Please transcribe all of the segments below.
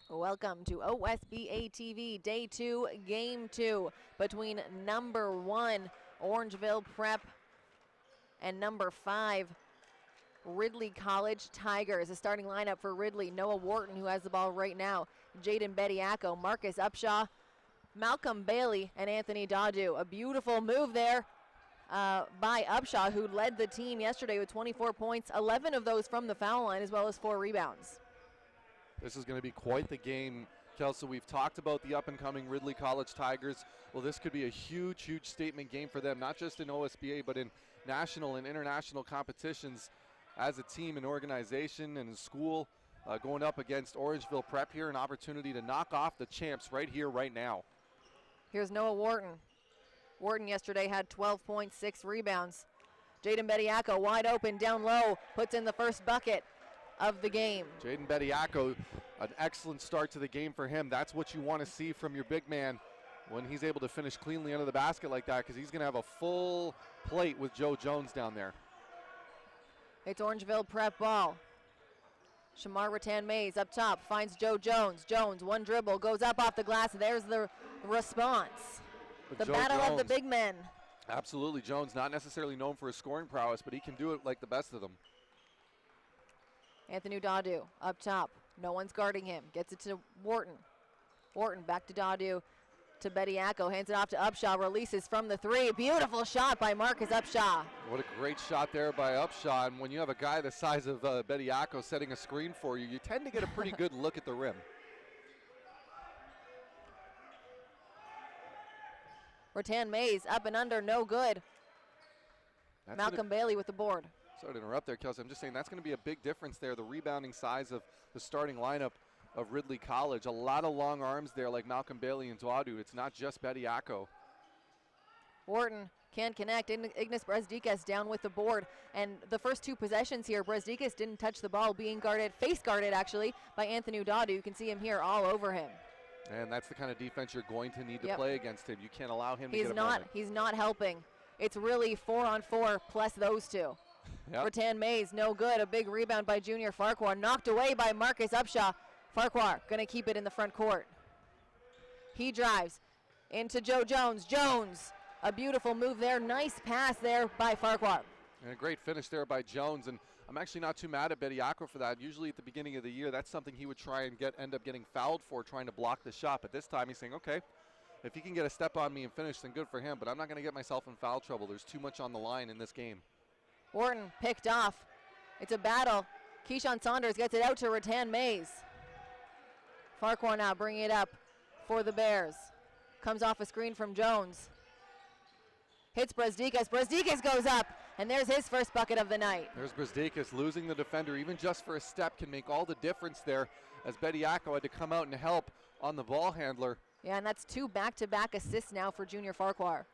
Welcome to OSBA TV Day 2, Game 2 between number 1 Orangeville Prep and number 5 Ridley College Tigers. The starting lineup for Ridley: Noah Wharton, who has the ball right now, Jaden Bediaco, Marcus Upshaw, Malcolm Bailey, and Anthony Dadu. A beautiful move there by Upshaw, who led the team yesterday with 24 points, 11 of those from the foul line, as well as 4 rebounds. This is going to be quite the game, Kelsey. We've talked about the up-and-coming Ridley College Tigers. Well, this could be a huge, huge statement game for them, not just in OSBA, but in national and international competitions as a team and organization and a school, going up against Orangeville Prep here, an opportunity to knock off the champs right here, right now. Here's Noah Wharton. Wharton yesterday had 12 points, 6 rebounds. Jaden Bediaco wide open, down low, puts in the first bucket of the game. Jaden Bediaco, an excellent start to the game for him. That's what you want to see from your big man when he's able to finish cleanly under the basket like that, because he's going to have a full plate with Joe Jones down there. It's Orangeville Prep ball. Shamar Rattan-Mays up top, finds Joe Jones. Jones, one dribble, goes up off the glass. There's the response. The battle of the big men. Absolutely. Jones, not necessarily known for his scoring prowess, but he can do it like the best of them. Anthony Dadu up top. No one's guarding him. Gets it to Wharton. Wharton back to Dadu, to Bediaco. Hands it off to Upshaw. Releases from the 3. Beautiful shot by Marcus Upshaw. What a great shot there by Upshaw. And when you have a guy the size of Bediaco setting a screen for you, you tend to get a pretty good look at the rim. Rattan-Mays up and under, no good. Malcolm Bailey with the board. Sorry to interrupt there, Kelsey. I'm just saying that's going to be a big difference there, the rebounding size of the starting lineup of Ridley College. A lot of long arms there like Malcolm Bailey and Dadu. It's not just Bediaco. Wharton can't connect. Ignas Brezdikas down with the board. And the first 2 possessions here, Brezdikas didn't touch the ball, being guarded, face guarded actually, by Anthony Dadu. You can see him here all over him. And that's the kind of defense you're going to need to play against him. You can't allow him to get a moment. He's not helping. It's really 4-on-4 plus those 2. Yep. Rattan-Mays, no good. A big rebound by Junior Farquhar. Knocked away by Marcus Upshaw. Farquhar going to keep it in the front court. He drives into Joe Jones. Jones, a beautiful move there. Nice pass there by Farquhar. And a great finish there by Jones. And I'm actually not too mad at Bediaco for that. Usually at the beginning of the year, that's something he would try and end up getting fouled for, trying to block the shot. But this time he's saying, okay, if he can get a step on me and finish, then good for him. But I'm not going to get myself in foul trouble. There's too much on the line in this game. Wharton picked off. It's a battle. Keyshawn Saunders gets it out to Rattan-Mays. Farquhar now bringing it up for the Bears. Comes off a screen from Jones. Hits Brezdikas. Brezdikas goes up, and there's his first bucket of the night. There's Brezdikas losing the defender, even just for a step, can make all the difference there, as Bediaco had to come out and help on the ball handler. Yeah, and that's 2 back-to-back assists now for Junior Farquhar.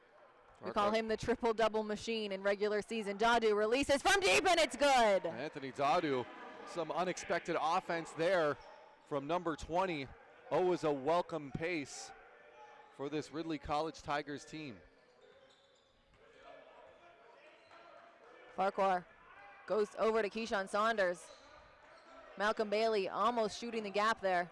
We call him the triple-double machine in regular season. Dadu releases from deep, and it's good. Anthony Dadu, some unexpected offense there from number 20. Always a welcome pace for this Ridley College Tigers team. Farquhar goes over to Keyshawn Saunders. Malcolm Bailey almost shooting the gap there.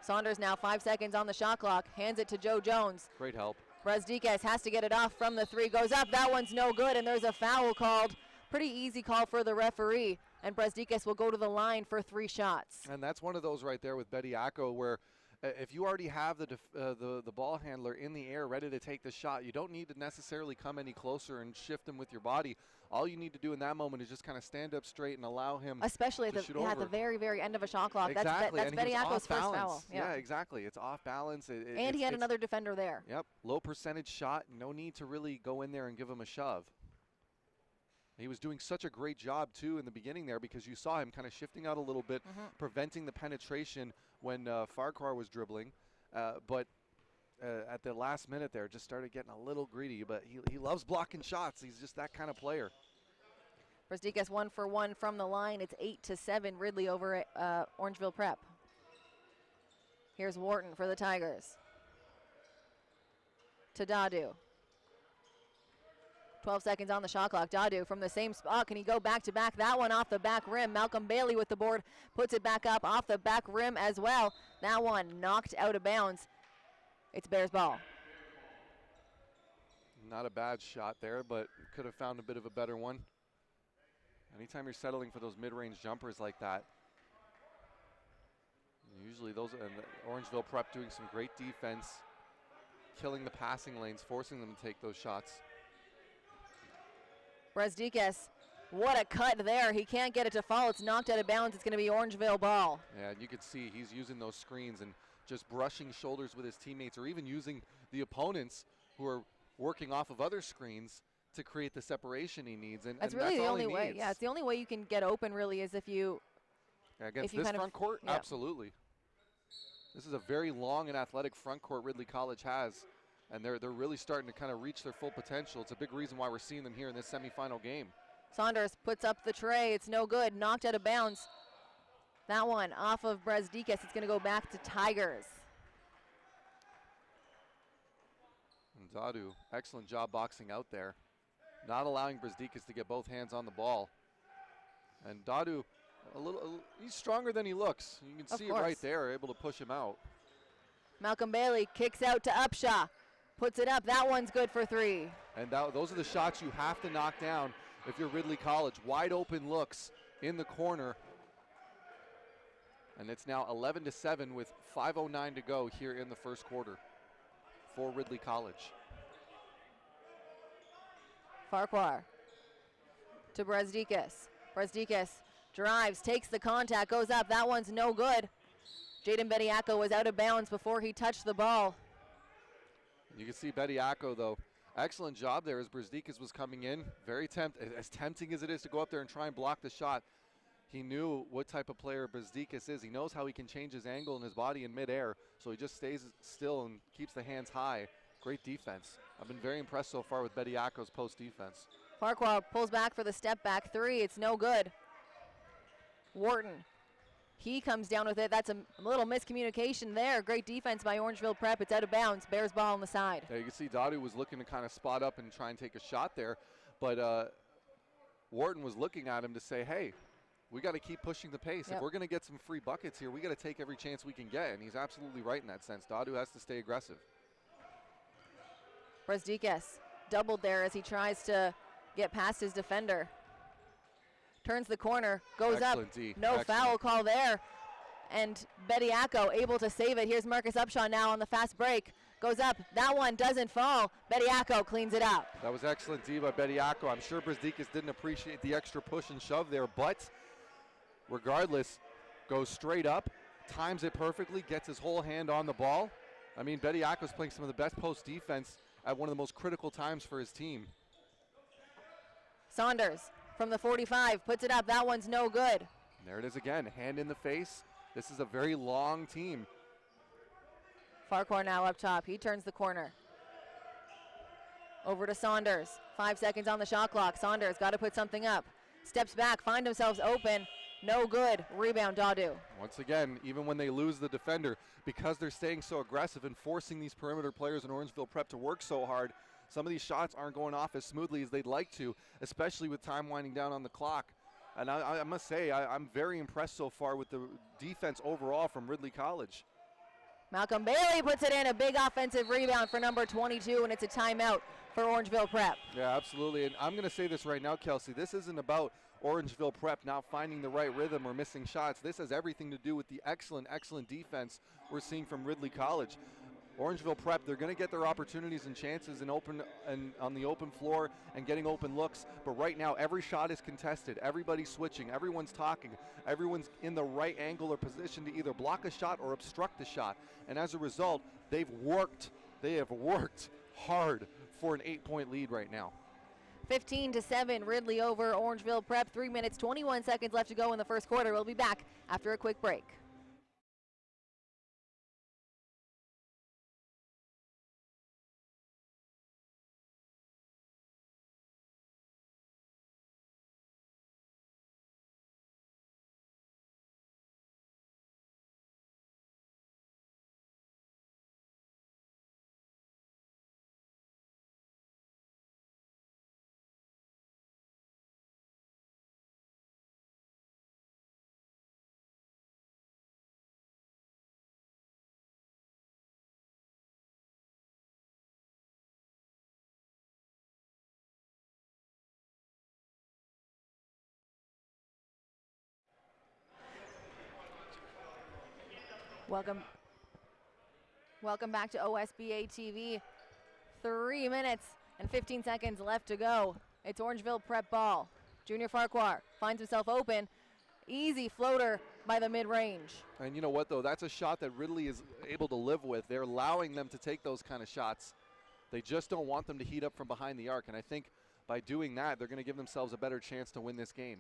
Saunders now 5 seconds on the shot clock. Hands it to Joe Jones. Great help. Brezdikas has to get it off from the 3. Goes up. That one's no good, and there's a foul called. Pretty easy call for the referee, and Brezdikas will go to the line for 3 shots. And that's one of those right there with Bediaco where if you already have the ball handler in the air ready to take the shot, you don't need to necessarily come any closer and shift him with your body. All you need to do in that moment is just kind of stand up straight and allow him especially to shoot over. At the very, very end of a shot clock. Exactly. That's Bediaco's first foul. Yeah, exactly. It's off balance. And he had another defender there. Yep. Low percentage shot. No need to really go in there and give him a shove. He was doing such a great job, too, in the beginning there, because you saw him kind of shifting out a little bit, preventing the penetration when Farquhar was dribbling. But at the last minute there, just started getting a little greedy. But he loves blocking shots. He's just that kind of player. Brezdikas 1 for 1 from the line. It's 8-7 Ridley over at Orangeville Prep. Here's Wharton for the Tigers. To Dadu. 12 seconds on the shot clock. Dadu from the same spot. Can he go back to back? That one off the back rim. Malcolm Bailey with the board. Puts it back up off the back rim as well. That one knocked out of bounds. It's Bears ball. Not a bad shot there, but could have found a bit of a better one. Anytime you're settling for those mid-range jumpers like that, usually those, and Orangeville Prep doing some great defense, killing the passing lanes, forcing them to take those shots. Brezdikas, what a cut there. He can't get it to fall. It's knocked out of bounds. It's going to be Orangeville ball. Yeah, and you can see he's using those screens and just brushing shoulders with his teammates, or even using the opponents who are working off of other screens to create the separation he needs. And that's really the only way. Yeah, it's the only way you can get open, really, is if you. Yeah, against this front court, yeah. Absolutely. This is a very long and athletic front court Ridley College has. And they're really starting to kind of reach their full potential. It's a big reason why we're seeing them here in this semifinal game. Saunders puts up the tray. It's no good. Knocked out of bounds. That one off of Brezdikas. It's going to go back to Tigers. And Dadu, excellent job boxing out there. Not allowing Brezdikas to get both hands on the ball. And Dadu, he's stronger than he looks. You can see it right there, able to push him out. Malcolm Bailey kicks out to Upshaw. Puts it up. That one's good for 3. And those are the shots you have to knock down if you're Ridley College. Wide open looks in the corner. And it's now 11-7 with 5:09 to go here in the first quarter for Ridley College. Farquhar to Brezdikas. Brezdikas drives, takes the contact, goes up. That one's no good. Jaden Bediako was out of bounds before he touched the ball. You can see Bediako, though. Excellent job there as Brezdikas was coming in. Very as tempting as it is to go up there and try and block the shot. He knew what type of player Brezdikas is. He knows how he can change his angle and his body in midair, so he just stays still and keeps the hands high. Great defense. I've been very impressed so far with Bediako's post defense. Farquhar pulls back for the step back 3. It's no good. Wharton. He comes down with it. That's a little miscommunication there. Great defense by Orangeville Prep. It's out of bounds. Bears ball on the side. Yeah, you can see Dadu was looking to kind of spot up and try and take a shot there. But Wharton was looking at him to say, hey, we got to keep pushing the pace. Yep. If we're going to get some free buckets here, we got to take every chance we can get. And he's absolutely right in that sense. Dadu has to stay aggressive. Brezdikas doubled there as he tries to get past his defender. Turns the corner, goes Excellent up. D. No Excellent. Foul call there. And Bediako able to save it. Here's Marcus Upshaw now on the fast break. Goes up. That one doesn't fall. Bediako cleans it up. That was excellent D by Bediako. I'm sure Brezdikas didn't appreciate the extra push and shove there, but regardless, goes straight up, times it perfectly, gets his whole hand on the ball. I mean, Bediako's playing some of the best post defense at one of the most critical times for his team. Saunders from the 45 puts it up. That one's no good. And there it is again, hand in the face. This is a very long team. Farquhar now up top. He turns the corner. Over to Saunders. 5 seconds on the shot clock. Saunders got to put something up. Steps back, find themselves open. No good. Rebound, Dadu. Once again, even when they lose the defender, because they're staying so aggressive and forcing these perimeter players in Orangeville Prep to work so hard, some of these shots aren't going off as smoothly as they'd like to, especially with time winding down on the clock. And I must say, I'm very impressed so far with the defense overall from Ridley College. Malcolm Bailey puts it in, a big offensive rebound for number 22, and it's a timeout for Orangeville Prep. Yeah, absolutely. And I'm going to say this right now, Kelsey. This isn't about Orangeville Prep not finding the right rhythm or missing shots. This has everything to do with the excellent defense we're seeing from Ridley College. Orangeville Prep, they're going to get their opportunities and chances in open and on the open floor and getting open looks. But right now, every shot is contested. Everybody's switching. Everyone's talking. Everyone's in the right angle or position to either block a shot or obstruct the shot. And as a result, they have worked hard for an 8-point lead right now. 15-7, Ridley over Orangeville Prep. 3 minutes, 21 seconds left to go in the first quarter. We'll be back after a quick break. Welcome back to OSBA TV. 3 minutes and 15 seconds left to go. It's Orangeville Prep ball. Junior Farquhar finds himself open. Easy floater by the mid-range. And you know what, though? That's a shot that Ridley is able to live with. They're allowing them to take those kind of shots. They just don't want them to heat up from behind the arc. And I think by doing that, they're going to give themselves a better chance to win this game.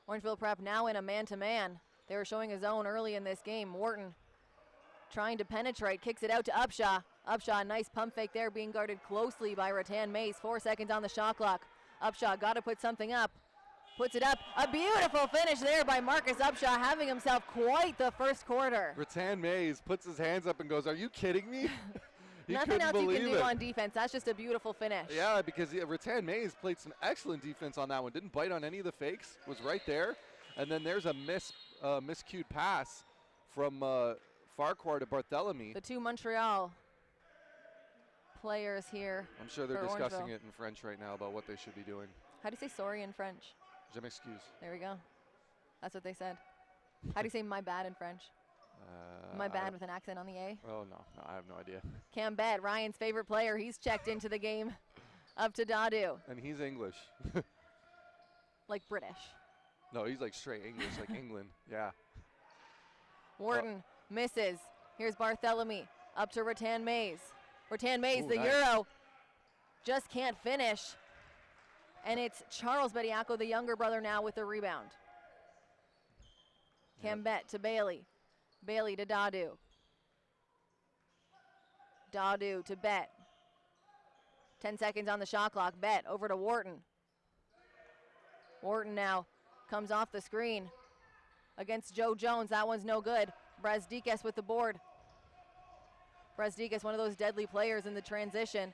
Orangeville Prep now in a man-to-man. They were showing a zone early in this game. Wharton trying to penetrate, kicks it out to Upshaw. Upshaw, nice pump fake there, being guarded closely by Rattan Mays. 4 seconds on the shot clock. Upshaw got to put something up. Puts it up. A beautiful finish there by Marcus Upshaw, having himself quite the first quarter. Rattan Mays puts his hands up and goes, "Are you kidding me?" Nothing else you can do on defense. That's just a beautiful finish. Yeah, because Rattan Mays played some excellent defense on that one. Didn't bite on any of the fakes. Was right there. And then there's a miscued pass from Farquhar to Barthélemy. The two Montreal players here. I'm sure they're for discussing Orangeville. it in French right now about what they should be doing. How do you say sorry in French? Je m'excuse. There we go. That's what they said. How do you say my bad in French? My bad with an accent on the A. Oh, no, I have no idea. Cam Bett, Ryan's favorite player. He's checked into the game. Up to Dadu. And he's English. Like British. No, he's like straight English, like England. Yeah. Wharton misses. Here's Barthélemy. Up to Rattan Mays. Rattan Mays, Ooh, the nice. Euro. Just can't finish. And it's Charles Bediaco, the younger brother, now with the rebound. Cam Bett to Bailey. Bailey to Dadu. Dadu to Bett. 10 seconds on the shot clock. Bett over to Wharton. Wharton now comes off the screen against Joe Jones. That one's no good. Brazdeikis with the board. Brazdeikis, one of those deadly players in the transition,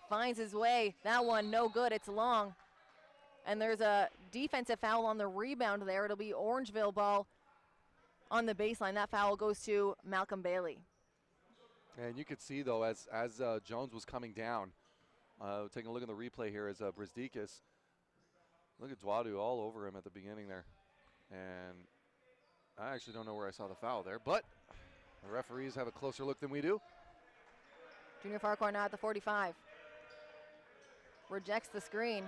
finds his way. That one no good. It's long. And there's a defensive foul on the rebound there. It'll be Orangeville ball on the baseline. That foul goes to Malcolm Bailey. And you could see, though, as Jones was coming down, taking a look at the replay here as Brazdeikis. Look at Dwadu all over him at the beginning there. And I actually don't know where I saw the foul there, but the referees have a closer look than we do. Junior Farquhar now at the 45. Rejects the screen.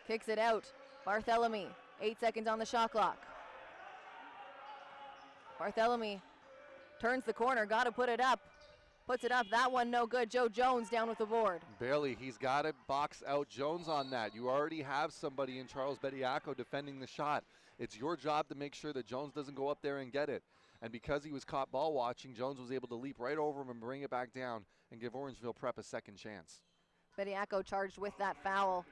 Kicks it out. Barthélemy, 8 seconds on the shot clock. Barthélemy turns the corner, got to put it up. Puts it up, that one no good. Joe Jones down with the board. Bailey, he's got to box out Jones on that. You already have somebody in Charles Bediaco defending the shot. It's your job to make sure that Jones doesn't go up there and get it. And because he was caught ball watching, Jones was able to leap right over him and bring it back down and give Orangeville Prep a second chance. Bediaco charged with that foul.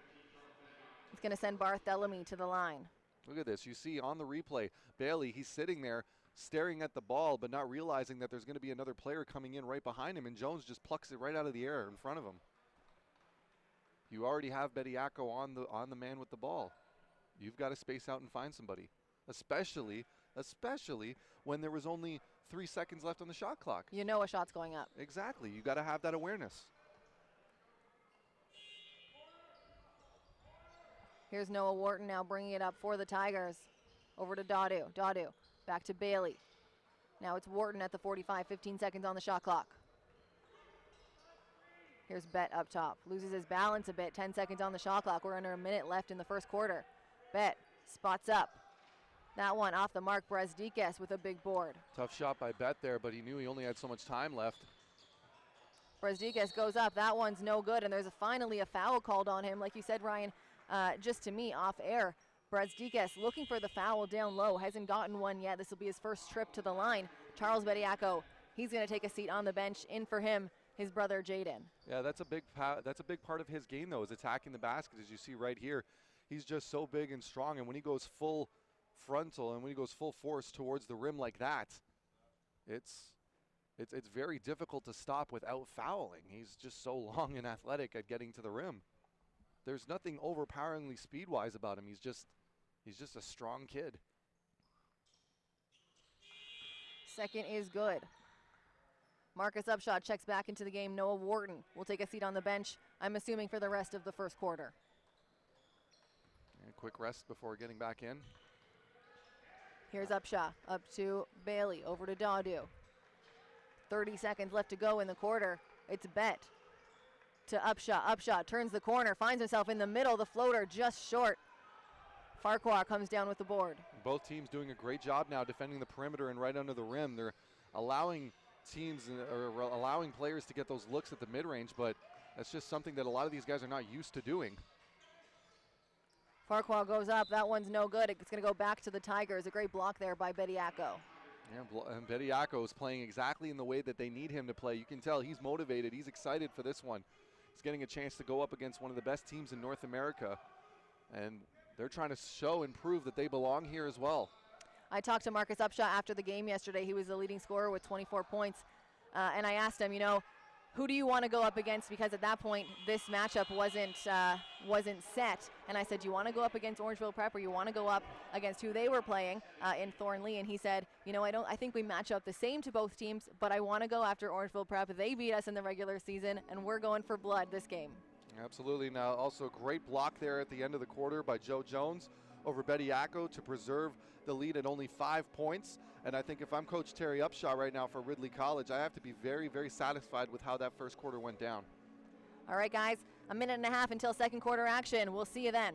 It's going to send Barthélemy to the line. Look at this. You see on the replay, Bailey, he's sitting there staring at the ball but not realizing that there's going to be another player coming in right behind him, and Jones just plucks it right out of the air in front of him. You already have Bediaco on the man with the ball. You've got to space out and find somebody, especially when there was only 3 seconds left on the shot clock. You know a shot's going up. Exactly. You got to have that awareness. Here's Noah Wharton now bringing it up for the Tigers. Over to Dadu. Dadu back to Bailey. Now it's Wharton at the 45, 15 seconds on the shot clock. Here's Bett up top. Loses his balance a bit, 10 seconds on the shot clock. We're under a minute left in the first quarter. Bett spots up. That one off the mark. Brazdeikis with a big board. Tough shot by Bett there, but he knew he only had so much time left. Brazdeikis goes up. That one's no good, and there's finally a foul called on him. Like you said, Ryan, just to me off air, Brazdeikis looking for the foul down low. Hasn't gotten one yet. This will be his first trip to the line. Charles Bediaco, he's going to take a seat on the bench. In for him, his brother Jaden. Yeah, that's a big part of his game, though, is attacking the basket. As you see right here, he's just so big and strong, and when he goes full frontal and when he goes full force towards the rim like that, it's very difficult to stop without fouling. He's just so long and athletic at getting to the rim. There's nothing overpoweringly speed-wise about him. He's just a strong kid. Second is good. Marcus Upshaw checks back into the game. Noah Wharton will take a seat on the bench, I'm assuming, for the rest of the first quarter. And a quick rest before getting back in. Here's Upshaw, up to Bailey, over to Daudu. 30 seconds left to go in the quarter. It's Bet to Upshaw. Upshaw turns the corner, finds himself in the middle. The floater just short. Farquhar comes down with the board. Both teams doing a great job now defending the perimeter and right under the rim. They're allowing teams or allowing players to get those looks at the mid-range, but that's just something that a lot of these guys are not used to doing. Farquhar goes up. That one's no good. It's going to go back to the Tigers. A great block there by Bediako. Yeah, and Bediako is playing exactly in the way that they need him to play. You can tell he's motivated. He's excited for this one. He's getting a chance to go up against one of the best teams in North America, and they're trying to show and prove that they belong here as well. I talked to Marcus Upshaw after the game yesterday. He was the leading scorer with 24 points, and I asked him, who do you want to go up against? Because at that point, this matchup wasn't set. And I said, do you want to go up against Orangeville Prep, or you want to go up against who they were playing in Thornley? And he said, I think we match up the same to both teams, but I want to go after Orangeville Prep. They beat us in the regular season, and we're going for blood this game. Absolutely. Now, also great block there at the end of the quarter by Joe Jones over Bediako to preserve the lead at only 5 points. And I think if I'm Coach Terry Upshaw right now for Ridley College, I have to be very, very satisfied with how that first quarter went down. All right, guys, a minute and a half until second quarter action. We'll see you then.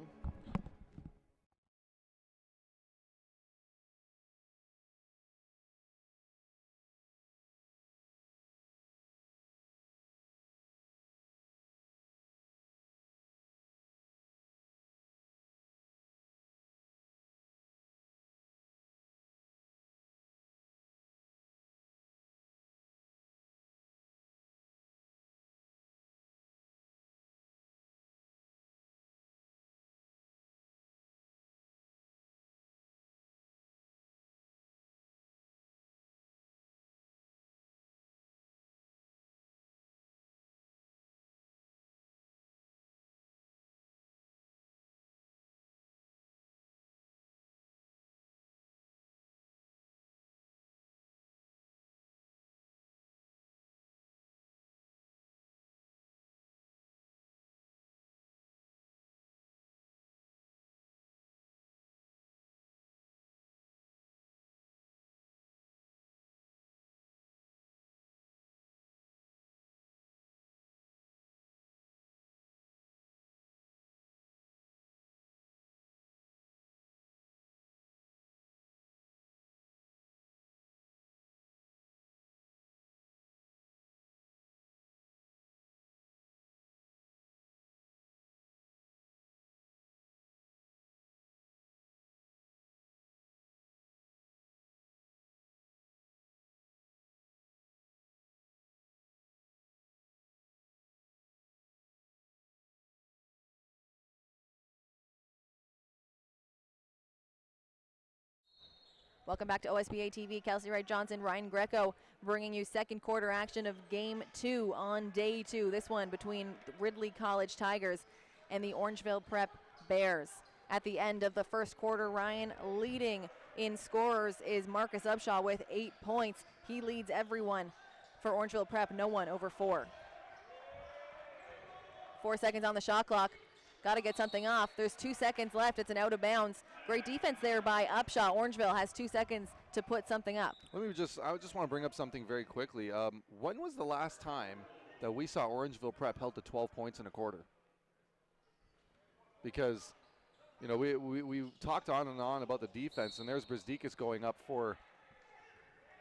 Welcome back to OSBA TV. Kelsey Wright Johnson, Ryan Greco bringing you second quarter action of Game 2 on Day 2. This one between Ridley College Tigers and the Orangeville Prep Bears. At the end of the first quarter, Ryan leading in scorers is Marcus Upshaw with 8 points. He leads everyone for Orangeville Prep, no one over 4. 4 seconds on the shot clock. Got to get something off. There's 2 seconds left. It's an out of bounds. Great defense there by Upshaw. Orangeville has 2 seconds to put something up. I just want to bring up something very quickly. When was the last time that we saw Orangeville Prep held to 12 points in a quarter? Because, we talked on and on about the defense, and there's Brazdeikis going up for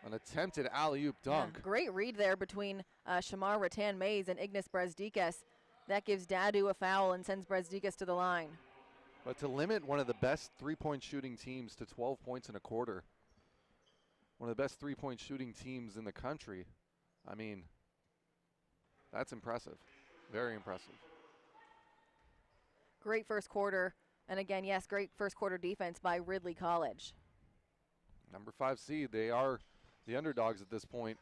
an attempted alley-oop dunk. Yeah, great read there between Shamar Rattan-Mays and Ignis Brazdeikis. That gives Daudu a foul and sends Brazdeikis to the line. But to limit one of the best three-point shooting teams to 12 points in a quarter, one of the best three-point shooting teams in the country, I mean, that's impressive. Very impressive. Great first quarter. And again, yes, great first quarter defense by Ridley College. Number 5 seed, they are the underdogs at this point.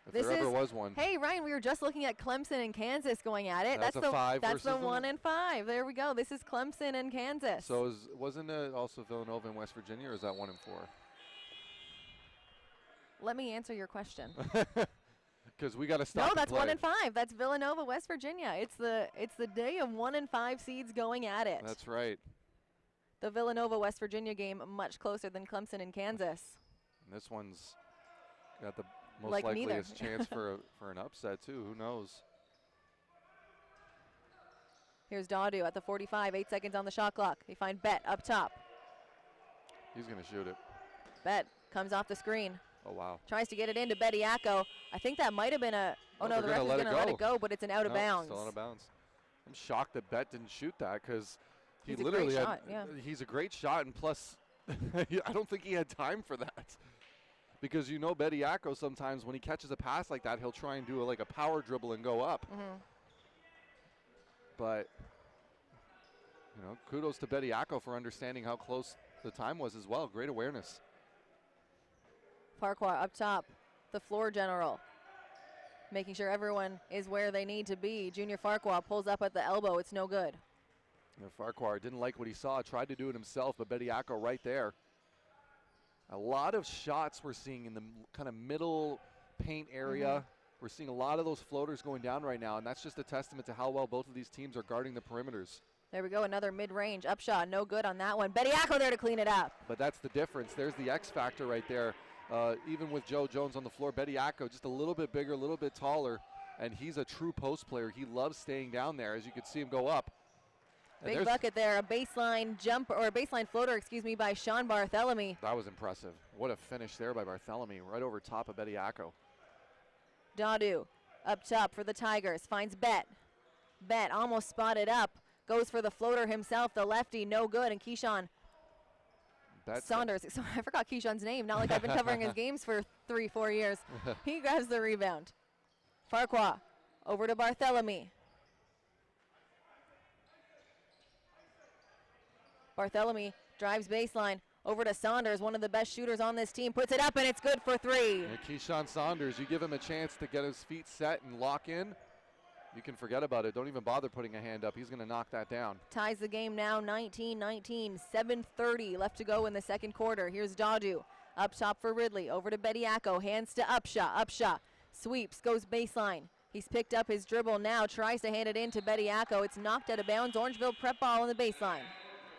If there ever was one. Hey, Ryan, we were just looking at Clemson and Kansas going at it. That's a 5 That's the versus 1 and 5. There we go. This is Clemson and Kansas. So wasn't it also Villanova and West Virginia, or is that 1 and 4? Let me answer your question. Because we got to stop. No, that's play. 1 and 5. That's Villanova, West Virginia. It's the day of 1 and 5 seeds going at it. That's right. the Villanova-West Virginia game much closer than Clemson and Kansas. And this one's got the most Like likeliest chance for an upset, too. Who knows? Here's Daudu at the 45, 8 seconds on the shot clock. They find Bet up top. He's going to shoot it. Bet comes off the screen. Oh, wow. Tries to get it into Bediako. I think that might have been a, oh no, the ref is going to let it go, but it's an out of bounds. Still out of bounds. I'm shocked that Bet didn't shoot that because he He's a literally great had, shot, yeah. He's a great shot, and plus, I don't think he had time for that. Because you know Bediako sometimes when he catches a pass like that, he'll try and do like a power dribble and go up. But, you know, kudos to Bediako for understanding how close the time was as well. Great awareness. Farquhar up top, the floor general, making sure everyone is where they need to be. Junior Farquhar pulls up at the elbow. It's no good. You know, Farquhar didn't like what he saw, tried to do it himself, but Bediako right there. A lot of shots we're seeing in the kind of middle paint area. We're seeing a lot of those floaters going down right now, and that's just a testament to how well both of these teams are guarding the perimeters. There we go, another mid-range up shot. No good on that one. Bediako there to clean it up. But that's the difference. There's the X factor right there. Even with Joe Jones on the floor, Bediako just a little bit bigger, a little bit taller, and he's a true post player. He loves staying down there, as you can see him go up. And big bucket there, a baseline jump, or a baseline floater, excuse me, by Sean Barthélemy. That was impressive. What a finish there by Barthélemy, right over top of Bediako. Daudu up top for the Tigers, finds Bet. Bet almost spotted up, goes for the floater himself, the lefty, no good, and Keyshawn Saunders, I forgot Keyshawn's name, not like I've been covering his games for 3-4 years. He grabs the rebound. Farquhar over to Barthélemy. Barthélemy drives baseline over to Saunders, one of the best shooters on this team, puts it up and it's good for three. Yeah, Keyshawn Saunders, you give him a chance to get his feet set and lock in, you can forget about it. Don't even bother putting a hand up. He's going to knock that down. Ties the game now 19-19, 7:30 left to go in the second quarter. Here's Daudu up top for Ridley, over to Bediako, hands to Upshaw, sweeps, goes baseline. He's picked up his dribble now, tries to hand it in to Bediako. It's knocked out of bounds. Orangeville Prep ball on the baseline.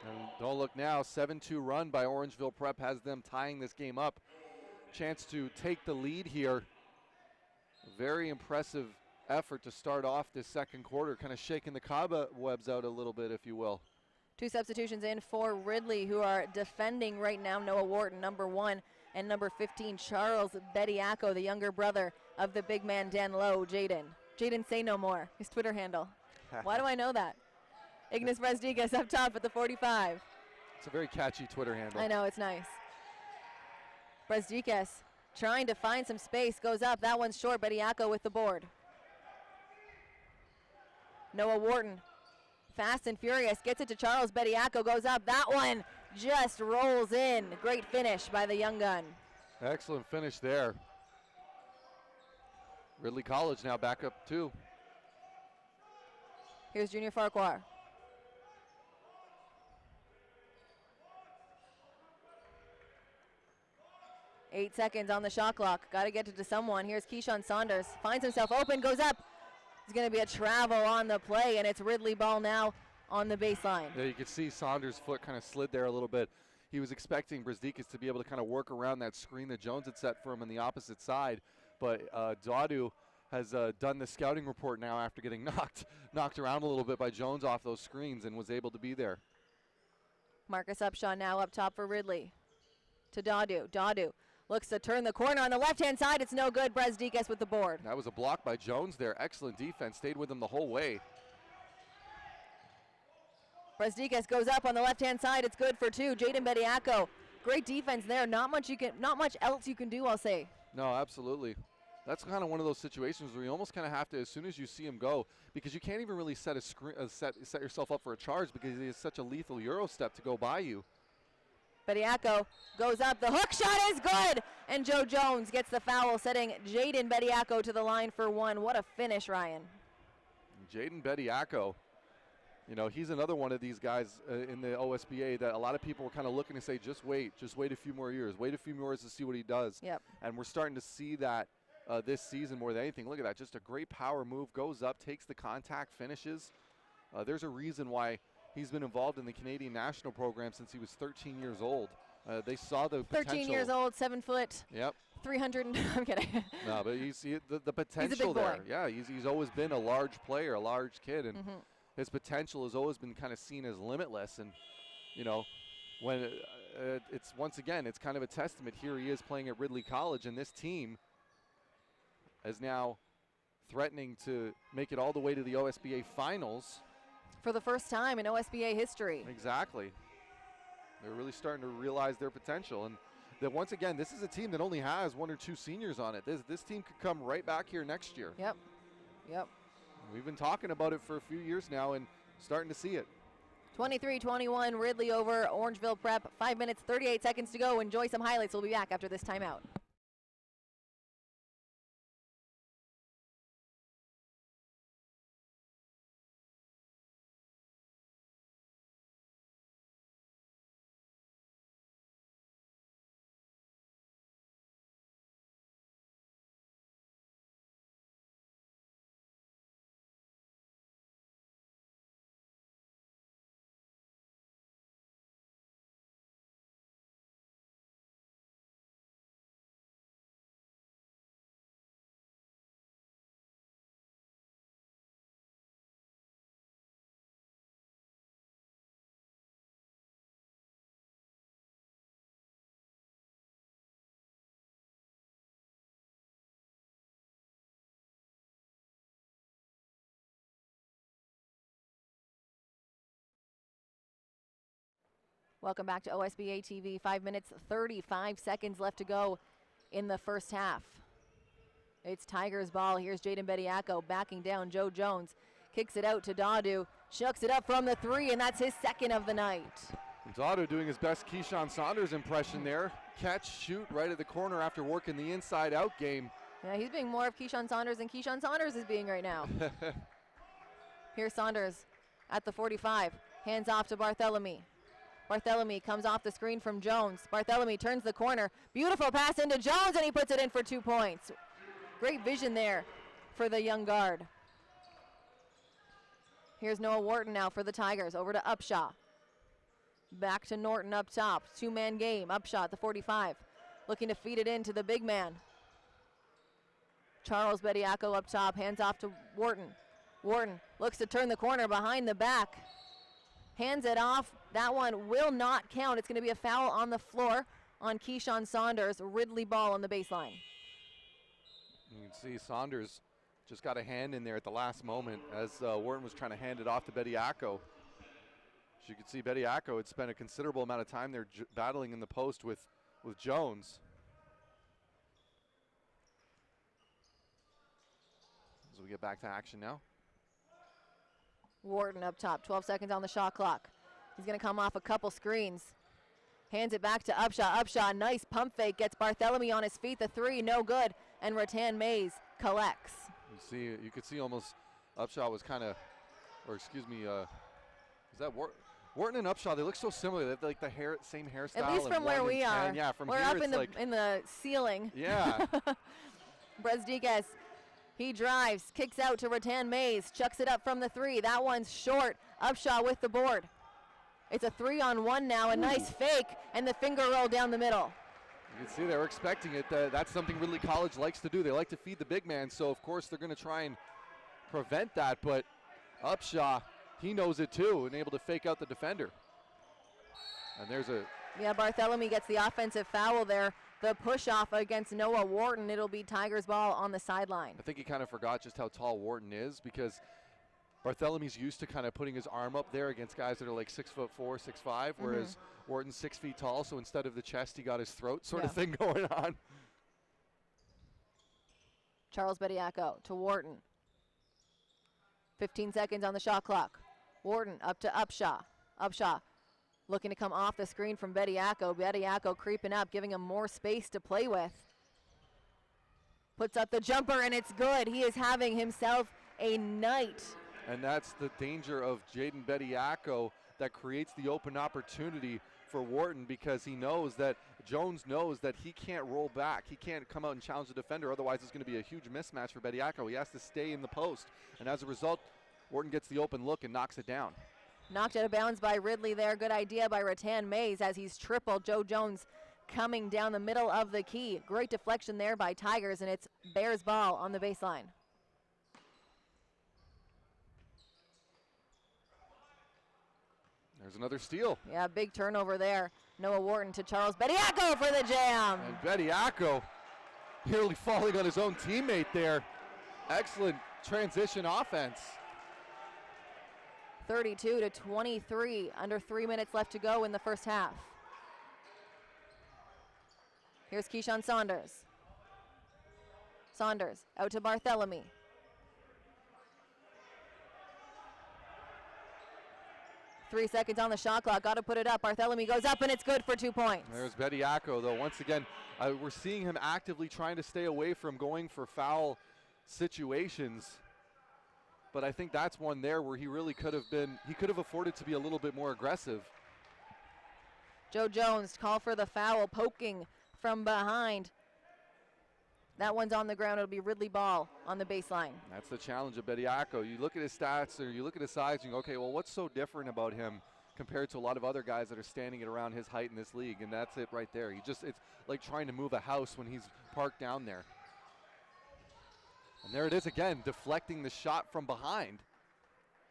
And don't look now, 7-2 run by Orangeville Prep has them tying this game up. Chance to take the lead here. Very impressive effort to start off this second quarter, kind of shaking the cobwebs out a little bit, if you will. Two substitutions in for Ridley, who are defending right now. Noah Wharton, number 1, and number 15, Charles Bediako, the younger brother of the big man Dan Lowe, Jaden. Jaden Say No More, his Twitter handle. Why do I know that? Ignas Brezdikas up top at the 45. It's a very catchy Twitter handle. I know, it's nice. Brezdikas trying to find some space, goes up. That one's short. Bediako with the board. Noah Wharton, fast and furious, gets it to Charles Bediako, goes up. That one just rolls in. Great finish by the young gun. Excellent finish there. Ridley College now back up 2. Here's Junior Farquhar. Eight seconds on the shot clock. Got to get it to someone. Here's Keyshawn Saunders. Finds himself open, goes up. It's going to be a travel on the play, and it's Ridley ball now on the baseline. Yeah, you can see Saunders' foot kind of slid there a little bit. He was expecting Brezdikas to be able to kind of work around that screen that Jones had set for him on the opposite side. But Daudu has done the scouting report now after getting knocked around a little bit by Jones off those screens and was able to be there. Marcus Upshaw now up top for Ridley. To Daudu. Daudu looks to turn the corner on the left-hand side. It's no good. Brezdikas with the board. That was a block by Jones there. Excellent defense. Stayed with him the whole way. Brezdikas goes up on the left-hand side. It's good for 2. Jaden Bediako. Great defense there. Not much else you can do, I'll say. No, absolutely. That's kind of one of those situations where you almost kind of have to, as soon as you see him go, because you can't even really set yourself up for a charge because he has such a lethal Euro step to go by you. Bediako goes up. The hook shot is good. And Joe Jones gets the foul, setting Jaden Bediako to the line for 1. What a finish, Ryan. Jaden Bediako, you know, he's another one of these guys in the OSBA that a lot of people were kind of looking to say, just wait a few more years. Wait a few more years to see what he does. Yep. And we're starting to see that this season more than anything. Look at that. Just a great power move. Goes up, takes the contact, finishes. There's a reason why he's been involved in the Canadian national program since he was 13 years old. They saw the 13 years old, 7 foot. Yep. 300. I'm kidding. No, but you see the potential he's a big there. boy. Yeah, he's always been a large player, a large kid, and his potential has always been kind of seen as limitless. And when it's once again, it's kind of a testament. Here he is playing at Ridley College, and this team is now threatening to make it all the way to the OSBA finals for the first time in OSBA history. Exactly. They're really starting to realize their potential, and that once again, this is a team that only has 1 or 2 seniors on it. This team could come right back here next year. Yep. We've been talking about it for a few years now and starting to see it. 23-21, Ridley over Orangeville Prep. 5 minutes, 38 seconds to go. Enjoy some highlights. We'll be back after this timeout. Welcome back to OSBA TV. 5 minutes, 35 seconds left to go in the first half. It's Tigers ball. Here's Jaden Bediako backing down Joe Jones. Kicks it out to Dadu. Shucks it up from the 3, and that's his second of the night. Dadu doing his best Keyshawn Saunders impression there. Catch, shoot right at the corner after working the inside-out game. Yeah, he's being more of Keyshawn Saunders than Keyshawn Saunders is being right now. Here's Saunders at the 45. Hands off to Barthélemy. Barthélemy comes off the screen from Jones. Barthélemy turns the corner. Beautiful pass into Jones, and he puts it in for 2 points. Great vision there for the young guard. Here's Noah Wharton now for the Tigers. Over to Upshaw. Back to Norton up top. 2-man game. Upshaw at the 45. Looking to feed it in to the big man. Charles Bediako up top. Hands off to Wharton. Wharton looks to turn the corner behind the back. Hands it off. That one will not count. It's going to be a foul on the floor on Keyshawn Saunders. Ridley ball on the baseline. You can see Saunders just got a hand in there at the last moment as Wharton was trying to hand it off to Bediako. As you can see, Bediako had spent a considerable amount of time there battling in the post with Jones. As we get back to action now. Wharton up top, 12 seconds on the shot clock. He's going to come off a couple screens. Hands it back to Upshaw. Upshaw, nice pump fake, gets Barthélemy on his feet. The 3, no good. And Rattan Mays collects. You could see almost Upshaw was kind of, or excuse me, is that Wharton and Upshaw? They look so similar. They have like the same hairstyle. At least from where we are. Yeah, from we're here up it's in the ceiling. Yeah. Brezdiquez, he drives, kicks out to Rattan Mays, chucks it up from the 3. That one's short. Upshaw with the board. It's a 3-on-1 now, a nice fake, and the finger roll down the middle. You can see they were expecting it. That's something Ridley College likes to do. They like to feed the big man, so of course they're going to try and prevent that, but Upshaw, he knows it too, and able to fake out the defender. And there's a... Yeah, Barthélemy gets the offensive foul there. The push-off against Noah Wharton. It'll be Tigers ball on the sideline. I think he kind of forgot just how tall Wharton is, because Barthélemy's used to kind of putting his arm up there against guys that are like 6'4", 6'5", whereas Wharton's 6 feet tall, so instead of the chest, he got his throat sort of thing going on. Charles Bediako to Wharton. 15 seconds on the shot clock. Wharton up to Upshaw. Upshaw looking to come off the screen from Bediako. Bediako creeping up, giving him more space to play with. Puts up the jumper, and it's good. He is having himself a night. And that's the danger of Jaden Bediako that creates the open opportunity for Wharton, because he knows that Jones knows that he can't roll back. He can't come out and challenge the defender. Otherwise, it's going to be a huge mismatch for Bediako. He has to stay in the post. And as a result, Wharton gets the open look and knocks it down. Knocked out of bounds by Ridley there. Good idea by Rattan Mays as he's tripled. Joe Jones coming down the middle of the key. Great deflection there by Tigers, and it's Bears ball on the baseline. There's another steal. Yeah, big turnover there. Noah Wharton to Charles Bediako for the jam. And Bediako nearly falling on his own teammate there. Excellent transition offense. 32-23, under 3 minutes left to go in the first half. Here's Keyshawn Saunders. Saunders out to Barthélemy. Three seconds on the shot clock, got to put it up. Barthélemy goes up and it's good for 2 points. There's Bediako though. Once again, we're seeing him actively trying to stay away from going for foul situations. But I think that's one there where he really could have afforded to be a little bit more aggressive. Joe Jones call for the foul, poking from behind. That one's on the ground. It'll be Ridley ball on the baseline. That's the challenge of Bediako. You look at his stats or you look at his size and you go, okay, well, what's so different about him compared to a lot of other guys that are standing at around his height in this league? And that's it right there. It's like trying to move a house when he's parked down there. And there it is again, deflecting the shot from behind.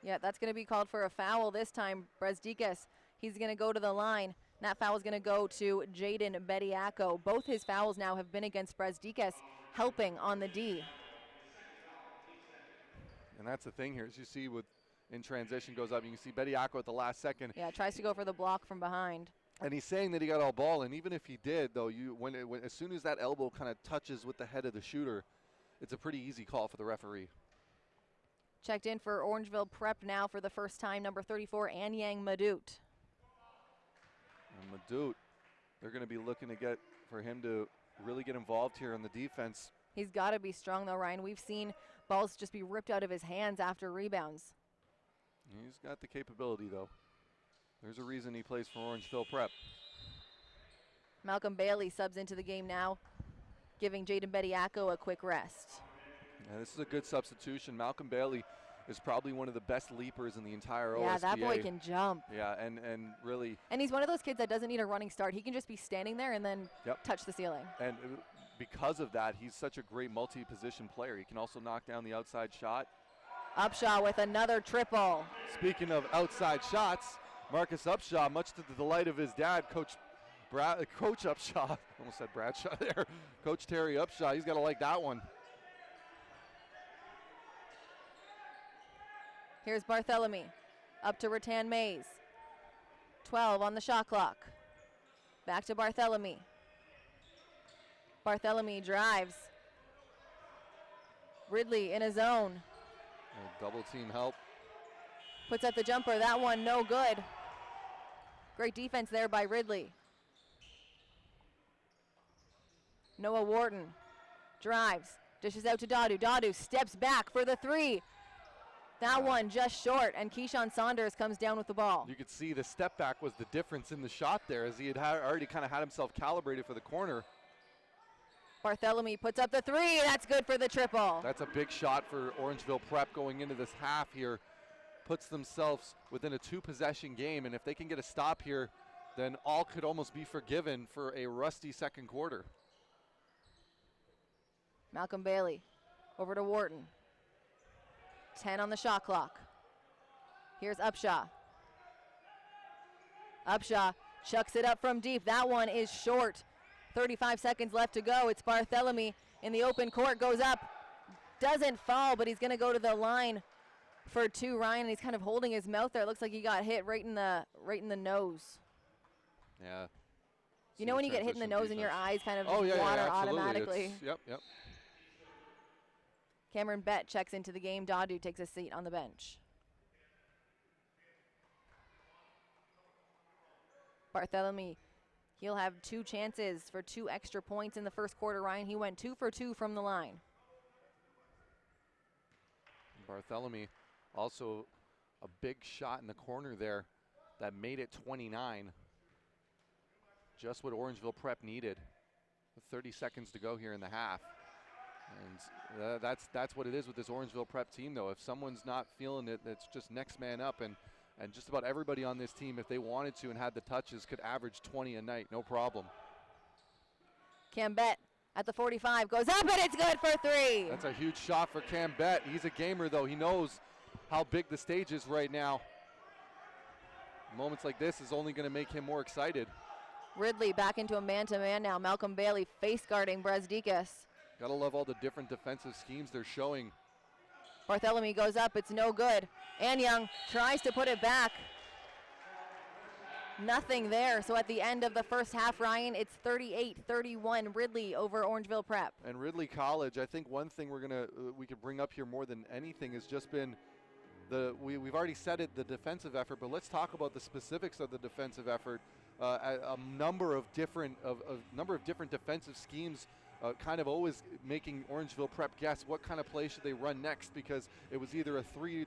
Yeah, that's going to be called for a foul this time. Brezdikas, he's going to go to the line. And that foul is going to go to Jaden Bediako. Both his fouls now have been against Brezdikas, helping on the D. And that's the thing here, as you see in transition goes up. You can see Bediako at the last second. Yeah, tries to go for the block from behind. And he's saying that he got all ball, and even if he did, though, as soon as that elbow kind of touches with the head of the shooter, it's a pretty easy call for the referee. Checked in for Orangeville Prep now for the first time, number 34, Anyang Madut. And Madut, they're going to be looking for him to really get involved here on the defense. He's got to be strong, though, Ryan. We've seen balls just be ripped out of his hands after rebounds. He's got the capability, though. There's a reason he plays for Orangeville Prep. Malcolm Bailey subs into the game now, giving Jaden Bediako a quick rest. Yeah, this is a good substitution. Malcolm Bailey is probably one of the best leapers in the entire OSBA. Yeah, that boy can jump. Yeah, and really. And he's one of those kids that doesn't need a running start. He can just be standing there and then touch the ceiling. And because of that, he's such a great multi-position player. He can also knock down the outside shot. Upshaw with another triple. Speaking of outside shots, Marcus Upshaw, much to the delight of his dad, Coach Upshaw, almost said Bradshaw there, Coach Terry Upshaw, he's got to like that one. Here's Barthélemy, up to Rattan Mays. 12 on the shot clock. Back to Barthélemy. Barthélemy drives. Ridley in his zone. Double team help. Puts up the jumper, that one no good. Great defense there by Ridley. Noah Wharton drives, dishes out to Dadu. Dadu steps back for the three. That one just short, and Keyshawn Saunders comes down with the ball. You could see the step back was the difference in the shot there, as he had already kind of had himself calibrated for the corner. Barthélemy puts up the three. That's good for the triple. That's a big shot for Orangeville Prep going into this half here. Puts themselves within a two-possession game, and if they can get a stop here, then all could almost be forgiven for a rusty second quarter. Malcolm Bailey over to Wharton. 10 on the shot clock. Here's Upshaw. Upshaw chucks it up from deep. That one is short. 35 seconds left to go. It's Barthélemy in the open court, goes up, doesn't fall, but he's going to go to the line for two. Ryan, and he's kind of holding his mouth there. It looks like he got hit right in the nose. Yeah. You know when you get hit in the nose and your eyes kind of water automatically? Yep. Cameron Bett checks into the game. Dadu takes a seat on the bench. Barthélemy, he'll have two chances for 2 extra points in the first quarter, Ryan. He went 2 for 2 from the line. Barthélemy also a big shot in the corner there that made it 29. Just what Orangeville Prep needed. With 30 seconds to go here in the half. And that's what it is with this Orangeville Prep team, though. If someone's not feeling it, it's just next man up. And And just about everybody on this team, if they wanted to and had the touches, could average 20 a night, no problem. Cambet at the 45 goes up, and it's good for 3. That's a huge shot for Cambet. He's a gamer, though. He knows how big the stage is right now. Moments like this is only going to make him more excited. Ridley back into a man-to-man now. Malcolm Bailey face guarding Brezdikas. Gotta love all the different defensive schemes they're showing. Bartholomew goes up, it's no good. Anyang tries to put it back. Nothing there. So at the end of the first half, Ryan, it's 38-31 Ridley over Orangeville Prep. And Ridley College, I think one thing we could bring up here more than anything has just been we've already said it, the defensive effort, but let's talk about the specifics of the defensive effort. A number of different defensive schemes, kind of always making Orangeville Prep guess what kind of play should they run next, because it was either a 3-2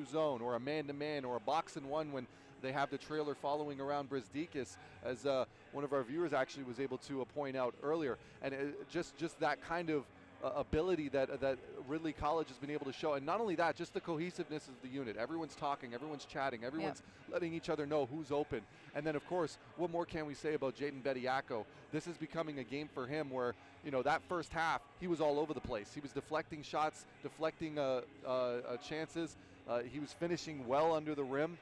zone or a man-to-man or a box and one when they have the trailer following around Brezdikas, as one of our viewers actually was able to point out earlier. And just that kind of ability that Ridley College has been able to show. And not only that, just the cohesiveness of the unit. Everyone's talking, everyone's chatting, everyone's letting each other know who's open. And then, of course, what more can we say about Jaden Bediako? This is becoming a game for him where, that first half, he was all over the place. He was deflecting shots, deflecting chances. He was finishing well under the rim.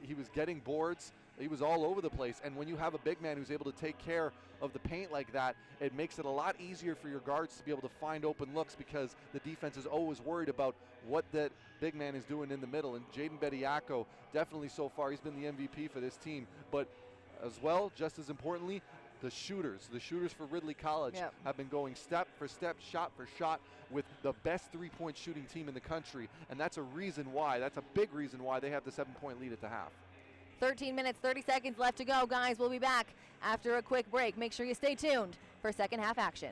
He was getting boards. He was all over the place. And when you have a big man who's able to take care of the paint like that, it makes it a lot easier for your guards to be able to find open looks, because the defense is always worried about what that big man is doing in the middle. And Jaden Bediako, definitely so far, he's been the MVP for this team. But as well, just as importantly, the shooters for Ridley College have been going step for step, shot for shot, with the best three-point shooting team in the country. And that's a big reason why they have the 7-point lead at the half. 13 minutes, 30 seconds left to go, guys. We'll be back after a quick break. Make sure you stay tuned for second half action.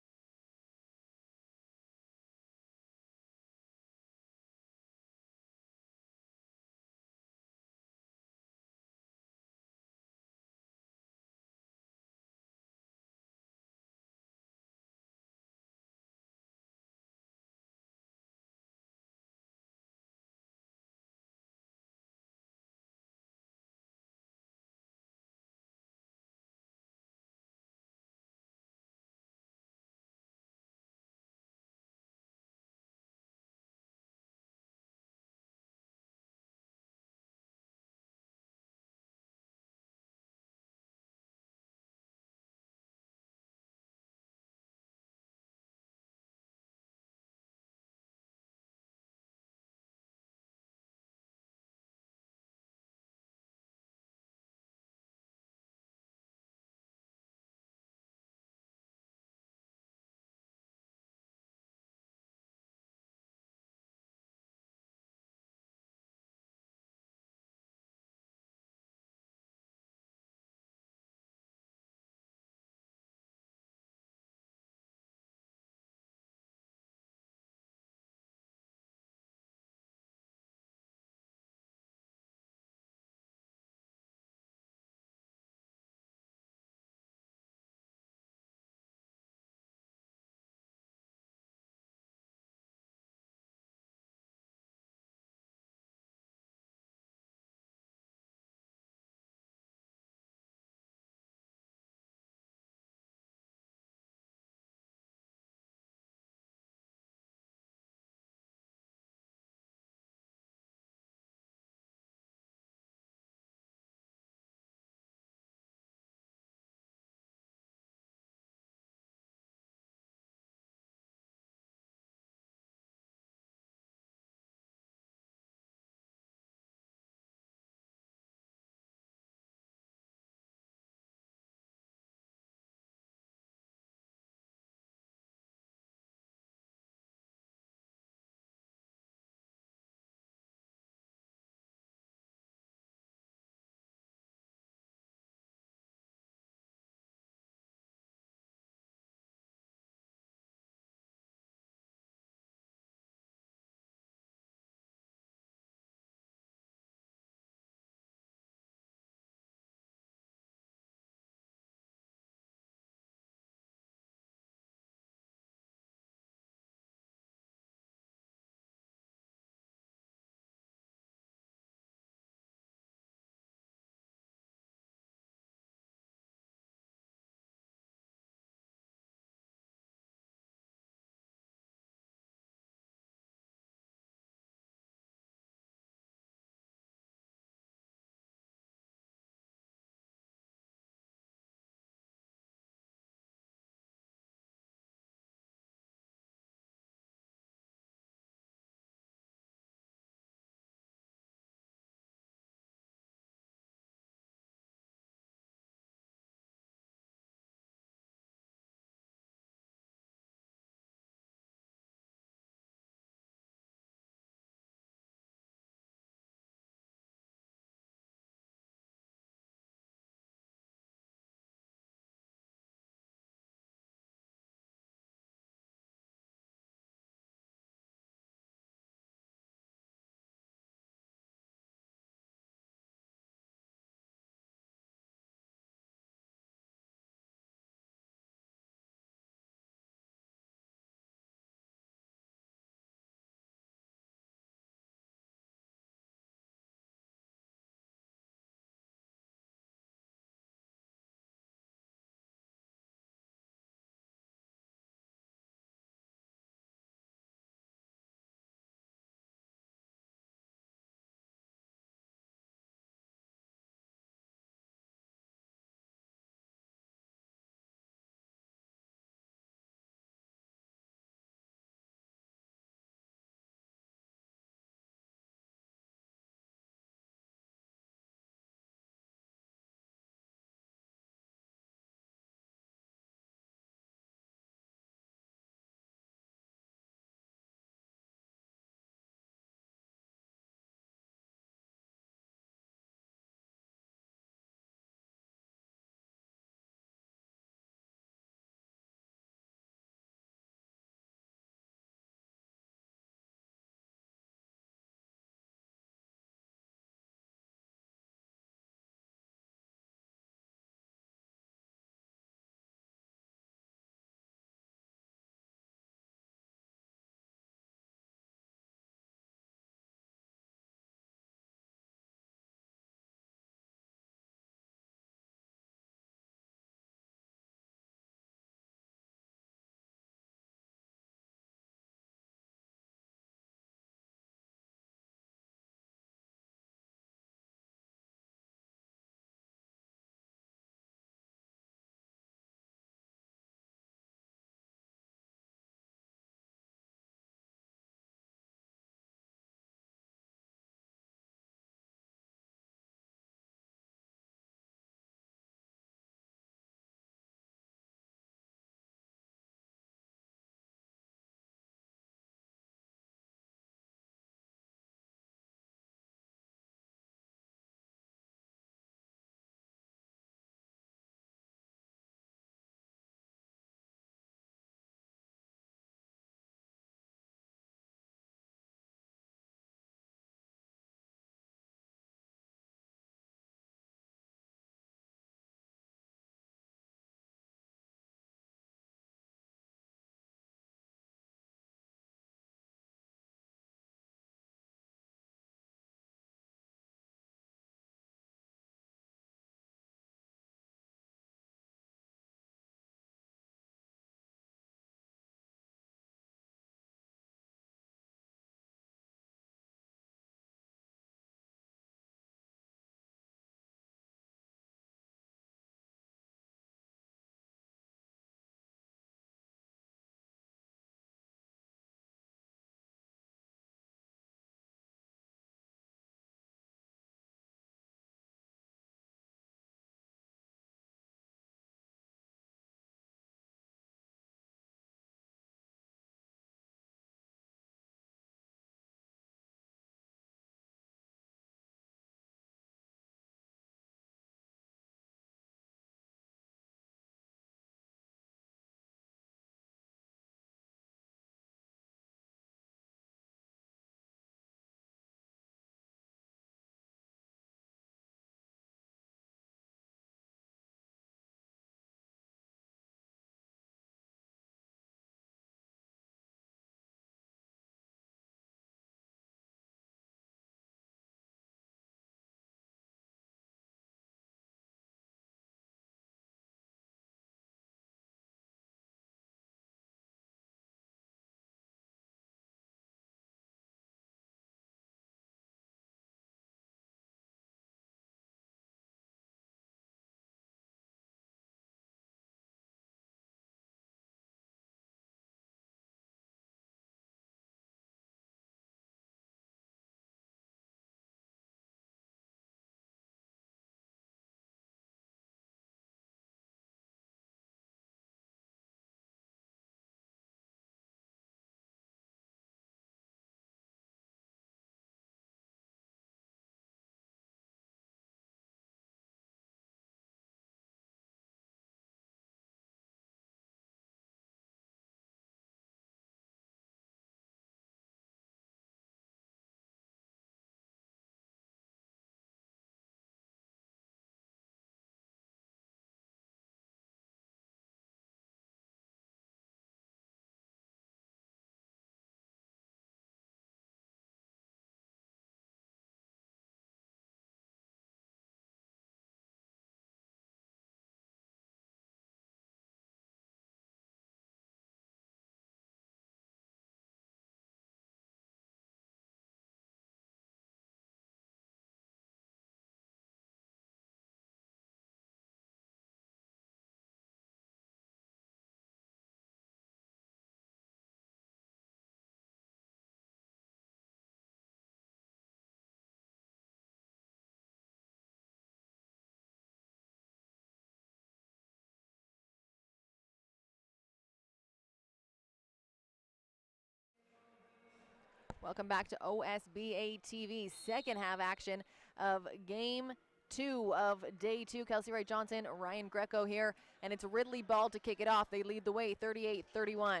Welcome back to OSBA TV, second half action of game 2 of day 2. Kelsey Wright Johnson, Ryan Greco here, and it's Ridley ball to kick it off. They lead the way 38-31.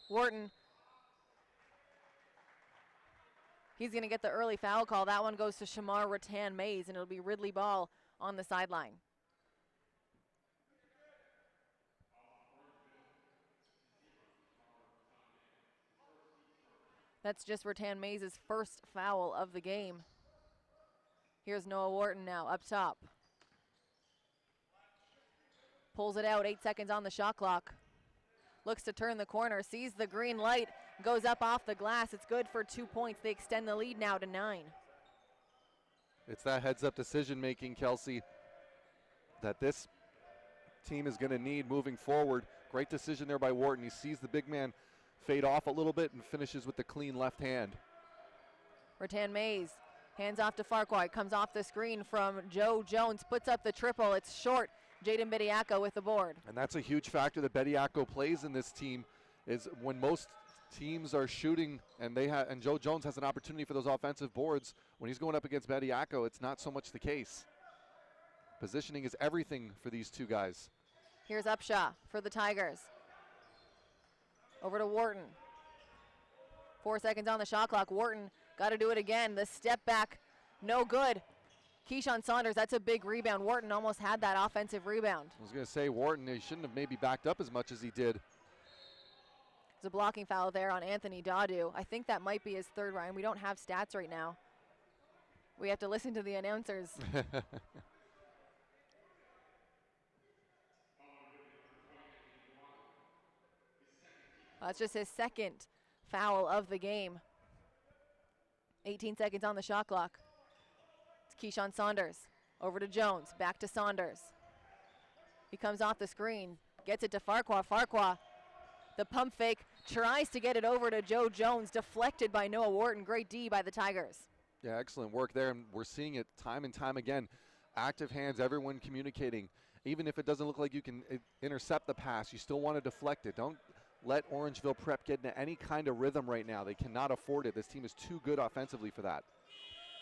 Wharton, he's going to get the early foul call. That one goes to Shamar Rattan-Mays, and it'll be Ridley ball on the sideline. That's just Rattan-Mays' first foul of the game. Here's Noah Wharton now up top. Pulls it out, 8 seconds on the shot clock. Looks to turn the corner, sees the green light, goes up off the glass. It's good for 2 points. They extend the lead now to 9. It's that heads-up decision-making, Kelsey, that this team is going to need moving forward. Great decision there by Wharton. He sees the big man fade off a little bit and finishes with the clean left hand. Rattan-Mays hands off to Farquhar. Comes off the screen from Joe Jones, puts up the triple. It's short. Jaden Bediako with the board. And that's a huge factor that Bediako plays in this team, is when most teams are shooting and and Joe Jones has an opportunity for those offensive boards, when he's going up against Bediako, it's not so much the case. Positioning is everything for these two guys. Here's Upshaw for the Tigers. Over to Wharton. 4 seconds on the shot clock. Wharton got to do it again. The step back, no good. Keyshawn Saunders, that's a big rebound. Wharton almost had that offensive rebound. I was going to say, Wharton, he shouldn't have maybe backed up as much as he did. There's a blocking foul there on Anthony Dadu. I think that might be his third, Ryan. We don't have stats right now. We have to listen to the announcers. That's just his second foul of the game. 18 seconds on the shot clock. It's Keyshawn Saunders. Over to Jones. Back to Saunders. He comes off the screen. Gets it to Farquhar. Farquhar, the pump fake, tries to get it over to Joe Jones. Deflected by Noah Wharton. Great D by the Tigers. Yeah, excellent work there, and we're seeing it time and time again. Active hands, everyone communicating. Even if it doesn't look like you can intercept the pass, you still want to deflect it. Don't let Orangeville Prep get into any kind of rhythm right now. They cannot afford it. This team is too good offensively for that.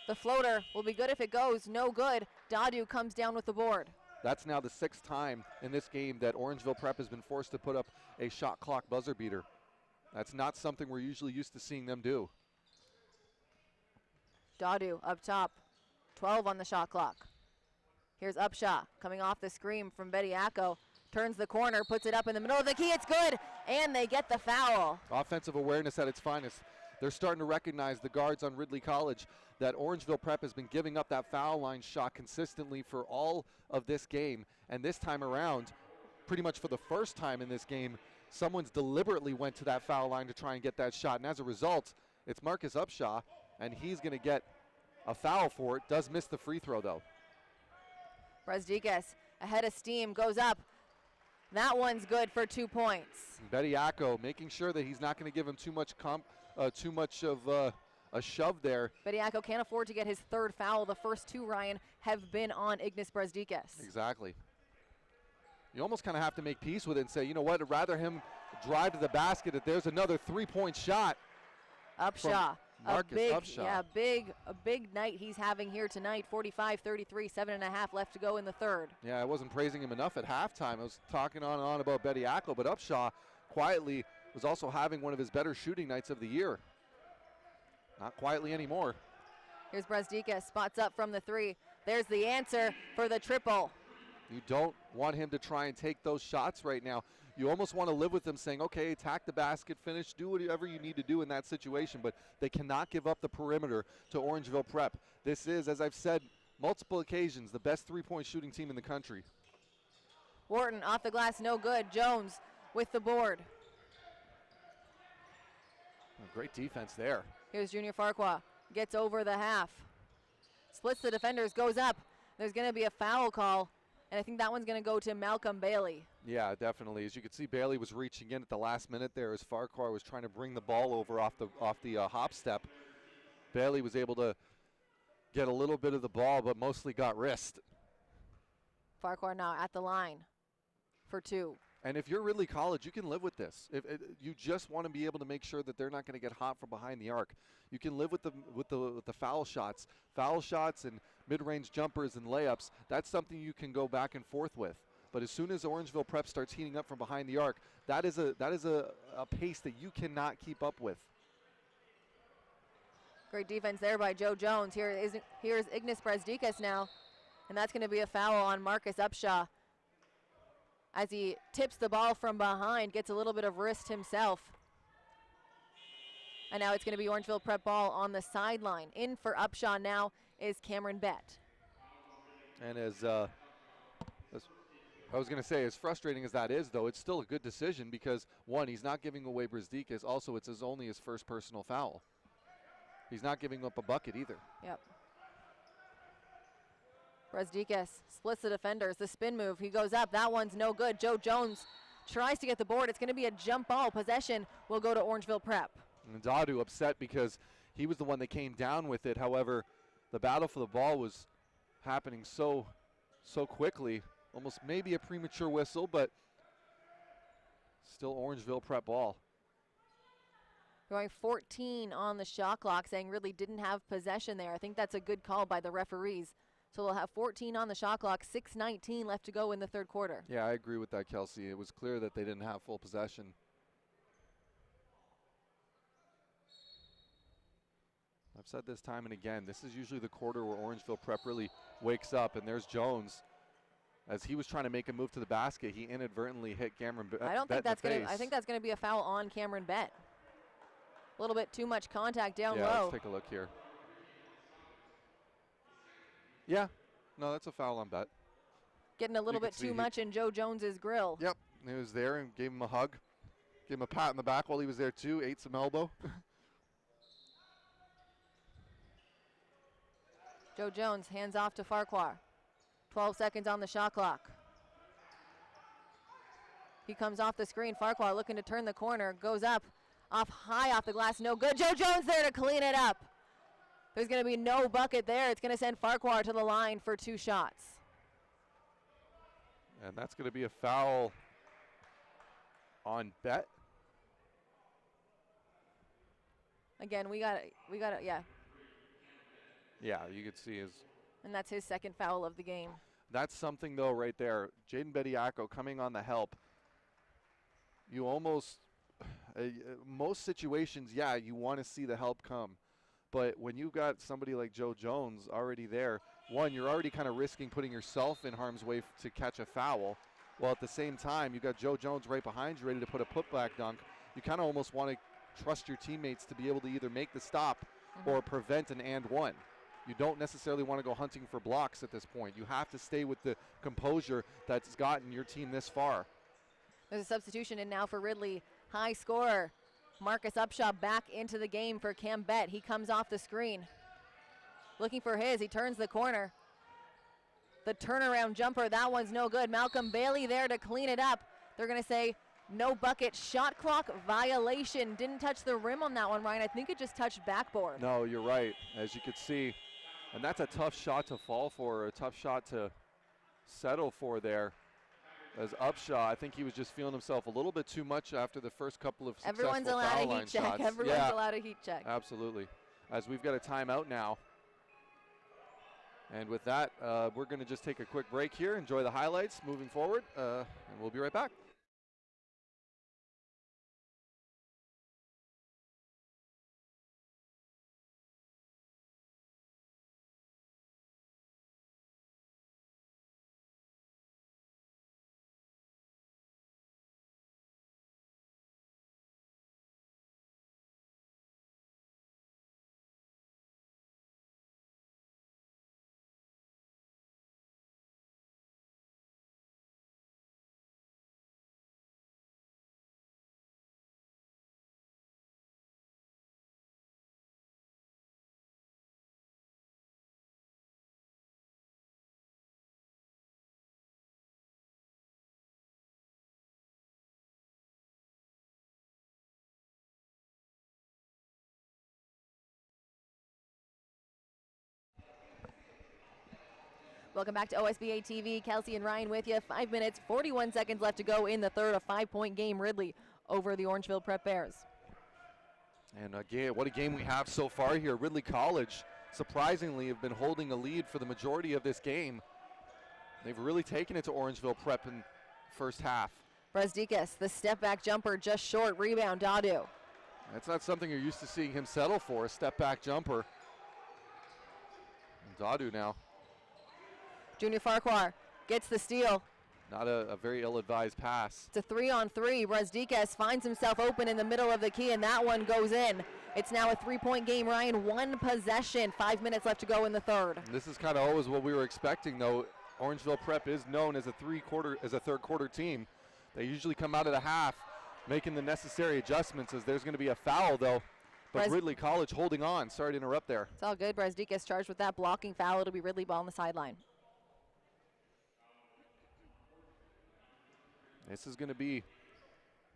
The floater will be good if it goes. No good. Dadu comes down with the board. That's now the 6th time in this game that Orangeville Prep has been forced to put up a shot clock buzzer beater. That's not something we're usually used to seeing them do. Dadu up top. 12 on the shot clock. Here's Upshaw coming off the screen from Bediako. Turns the corner, puts it up in the middle of the key. It's good, and they get the foul. Offensive awareness at its finest. They're starting to recognize, the guards on Ridley College, that Orangeville Prep has been giving up that foul line shot consistently for all of this game. And this time around, pretty much for the first time in this game, someone's deliberately went to that foul line to try and get that shot. And as a result, it's Marcus Upshaw, and he's going to get a foul for it. Does miss the free throw, though. Brezdikas ahead of steam, goes up. That one's good for 2 points. Bediako making sure that he's not going to give him too much of a shove there. Bediako can't afford to get his third foul. The first 2, Ryan, have been on Ignas Brezdikas. Exactly. You almost kind of have to make peace with it and say, you know what, I'd rather him drive to the basket if there's another 3-point shot. Upshaw. Marcus Upshaw. Yeah, a big night he's having here tonight. 45-33, 7.5 left to go in the third. Yeah, I wasn't praising him enough at halftime. I was talking on and on about Bediako, but Upshaw quietly was also having one of his better shooting nights of the year. Not quietly anymore. Here's Brezdikas, spots up from the 3. There's the answer for the triple. You don't want him to try and take those shots right now. You almost want to live with them saying, okay, attack the basket, finish, do whatever you need to do in that situation, but they cannot give up the perimeter to Orangeville Prep. This is, as I've said multiple occasions, the best 3-point shooting team in the country. Wharton off the glass, no good. Jones with the board. Great defense there. Here's Junior Farquhar, gets over the half. Splits the defenders, goes up. There's going to be a foul call, and I think that one's going to go to Malcolm Bailey. Yeah, definitely. As you can see, Bailey was reaching in at the last minute there as Farquhar was trying to bring the ball over off the hop step. Bailey was able to get a little bit of the ball, but mostly got wrist. Farquhar now at the line for 2. And if you're Ridley College, you can live with this. If you just want to be able to make sure that they're not going to get hot from behind the arc, you can live with the foul shots and mid-range jumpers and layups. That's something you can go back and forth with. But as soon as Orangeville Prep starts heating up from behind the arc, that is a pace that you cannot keep up with. Great defense there by Joe Jones. Here's Ignis Brezdikas now, and that's going to be a foul on Marcus Upshaw as he tips the ball from behind, gets a little bit of wrist himself. And now it's going to be Orangeville Prep ball on the sideline. In for Upshaw now is Cameron Bett. And as I was going to say, as frustrating as that is, though, it's still a good decision because, one, he's not giving away Brezdikas. Also, it's only his first personal foul. He's not giving up a bucket either. Yep. Brezdikas splits the defenders. The spin move, he goes up. That one's no good. Joe Jones tries to get the board. It's going to be a jump ball. Possession will go to Orangeville Prep. And Dadu upset because he was the one that came down with it. However, the battle for the ball was happening so quickly. Almost maybe a premature whistle, but still Orangeville Prep ball. Going 14 on the shot clock, saying Ridley didn't have possession there. I think that's a good call by the referees. So they'll have 14 on the shot clock, 6:19 left to go in the third quarter. Yeah, I agree with that, Kelsey. It was clear that they didn't have full possession. I've said this time and again, this is usually the quarter where Orangeville Prep really wakes up, and there's Jones. As he was trying to make a move to the basket, he inadvertently hit Cameron Bett. I think that's gonna be a foul on Cameron Bett. A little bit too much contact down low. Let's take a look here. Yeah, no, that's a foul on Bett. Getting a little bit too much in Joe Jones's grill. Yep, he was there and gave him a hug. Gave him a pat in the back while he was there too, ate some elbow. Joe Jones hands off to Farquhar. 12 seconds on the shot clock. He comes off the screen. Farquhar looking to turn the corner, goes up, high off the glass, no good. Joe Jones there to clean it up. There's going to be no bucket there. It's going to send Farquhar to the line for 2 shots. And that's going to be a foul on Bett. Again, we got it, yeah. Yeah, you could see his. And that's his second foul of the game. That's something, though, right there. Jaden Bediako coming on the help. You almost, most situations, yeah, you want to see the help come. But when you've got somebody like Joe Jones already there, one, you're already kind of risking putting yourself in harm's way to catch a foul. While at the same time, you've got Joe Jones right behind you ready to put a putback dunk. You kind of almost want to trust your teammates to be able to either make the stop or prevent an and one. You don't necessarily want to go hunting for blocks at this point. You have to stay with the composure that's gotten your team this far. There's a substitution in now for Ridley. High scorer Marcus Upshaw back into the game for Cam Bett. He comes off the screen. Looking for his, he turns the corner. The turnaround jumper, that one's no good. Malcolm Bailey there to clean it up. They're gonna say no bucket, shot clock violation. Didn't touch the rim on that one, Ryan. I think it just touched backboard. No, you're right, as you could see. And that's a tough shot to fall for, or a tough shot to settle for there. As Upshaw, I think he was just feeling himself a little bit too much after the first couple of successful Everyone's allowed foul a line heat check. shots. Everyone's allowed a heat check. Absolutely. As we've got a timeout now. And with that, we're going to just take a quick break here, enjoy the highlights moving forward, and we'll be right back. Welcome back to OSBA TV. Kelsey and Ryan with you. 5 minutes, 41 seconds left to go in the third. A 5-point game, Ridley over the Orangeville Prep Bears. And again, what a game we have so far here. Ridley College, surprisingly, have been holding a lead for the majority of this game. They've really taken it to Orangeville Prep in first half. Brazdeikis, the step back jumper just short. Rebound, Dadu. That's not something you're used to seeing him settle for, a step back jumper. And Dadu now. Junior Farquhar gets the steal. Not a very ill-advised pass. It's a 3-on-3. Brazdeikis finds himself open in the middle of the key, and that one goes in. It's now a 3-point game, Ryan. 1 possession. 5 minutes left to go in the third. And this is kind of always what we were expecting, though. Orangeville Prep is known as a third quarter team. They usually come out of the half making the necessary adjustments, as there's going to be a foul, though. But Ridley College holding on. Sorry to interrupt there. It's all good. Brazdeikis charged with that blocking foul. It'll be Ridley ball on the sideline. This is going to be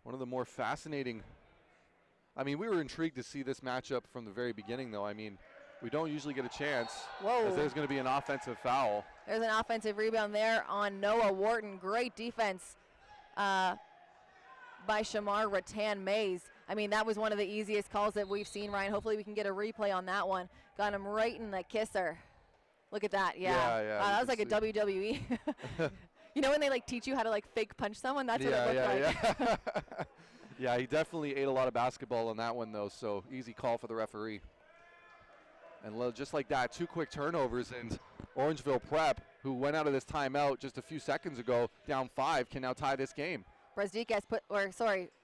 one of the more fascinating. I mean, we were intrigued to see this matchup from the very beginning, though. I mean, we don't usually get a chance. Whoa. As there's going to be an offensive foul. There's an offensive rebound there on Noah Wharton. Great defense by Shamar Rattan-Mays. I mean, that was one of the easiest calls that we've seen, Ryan. Hopefully we can get a replay on that one. Got him right in the kisser. Look at that. Yeah. Yeah, that was like a WWE. You know when they like teach you how to like fake punch someone? That's what it looked like. Yeah. Yeah, he definitely ate a lot of basketball on that one, though, so easy call for the referee. And just like that, 2 quick turnovers, and Orangeville Prep, who went out of this timeout just a few seconds ago, down 5, can now tie this game. Brazdeikis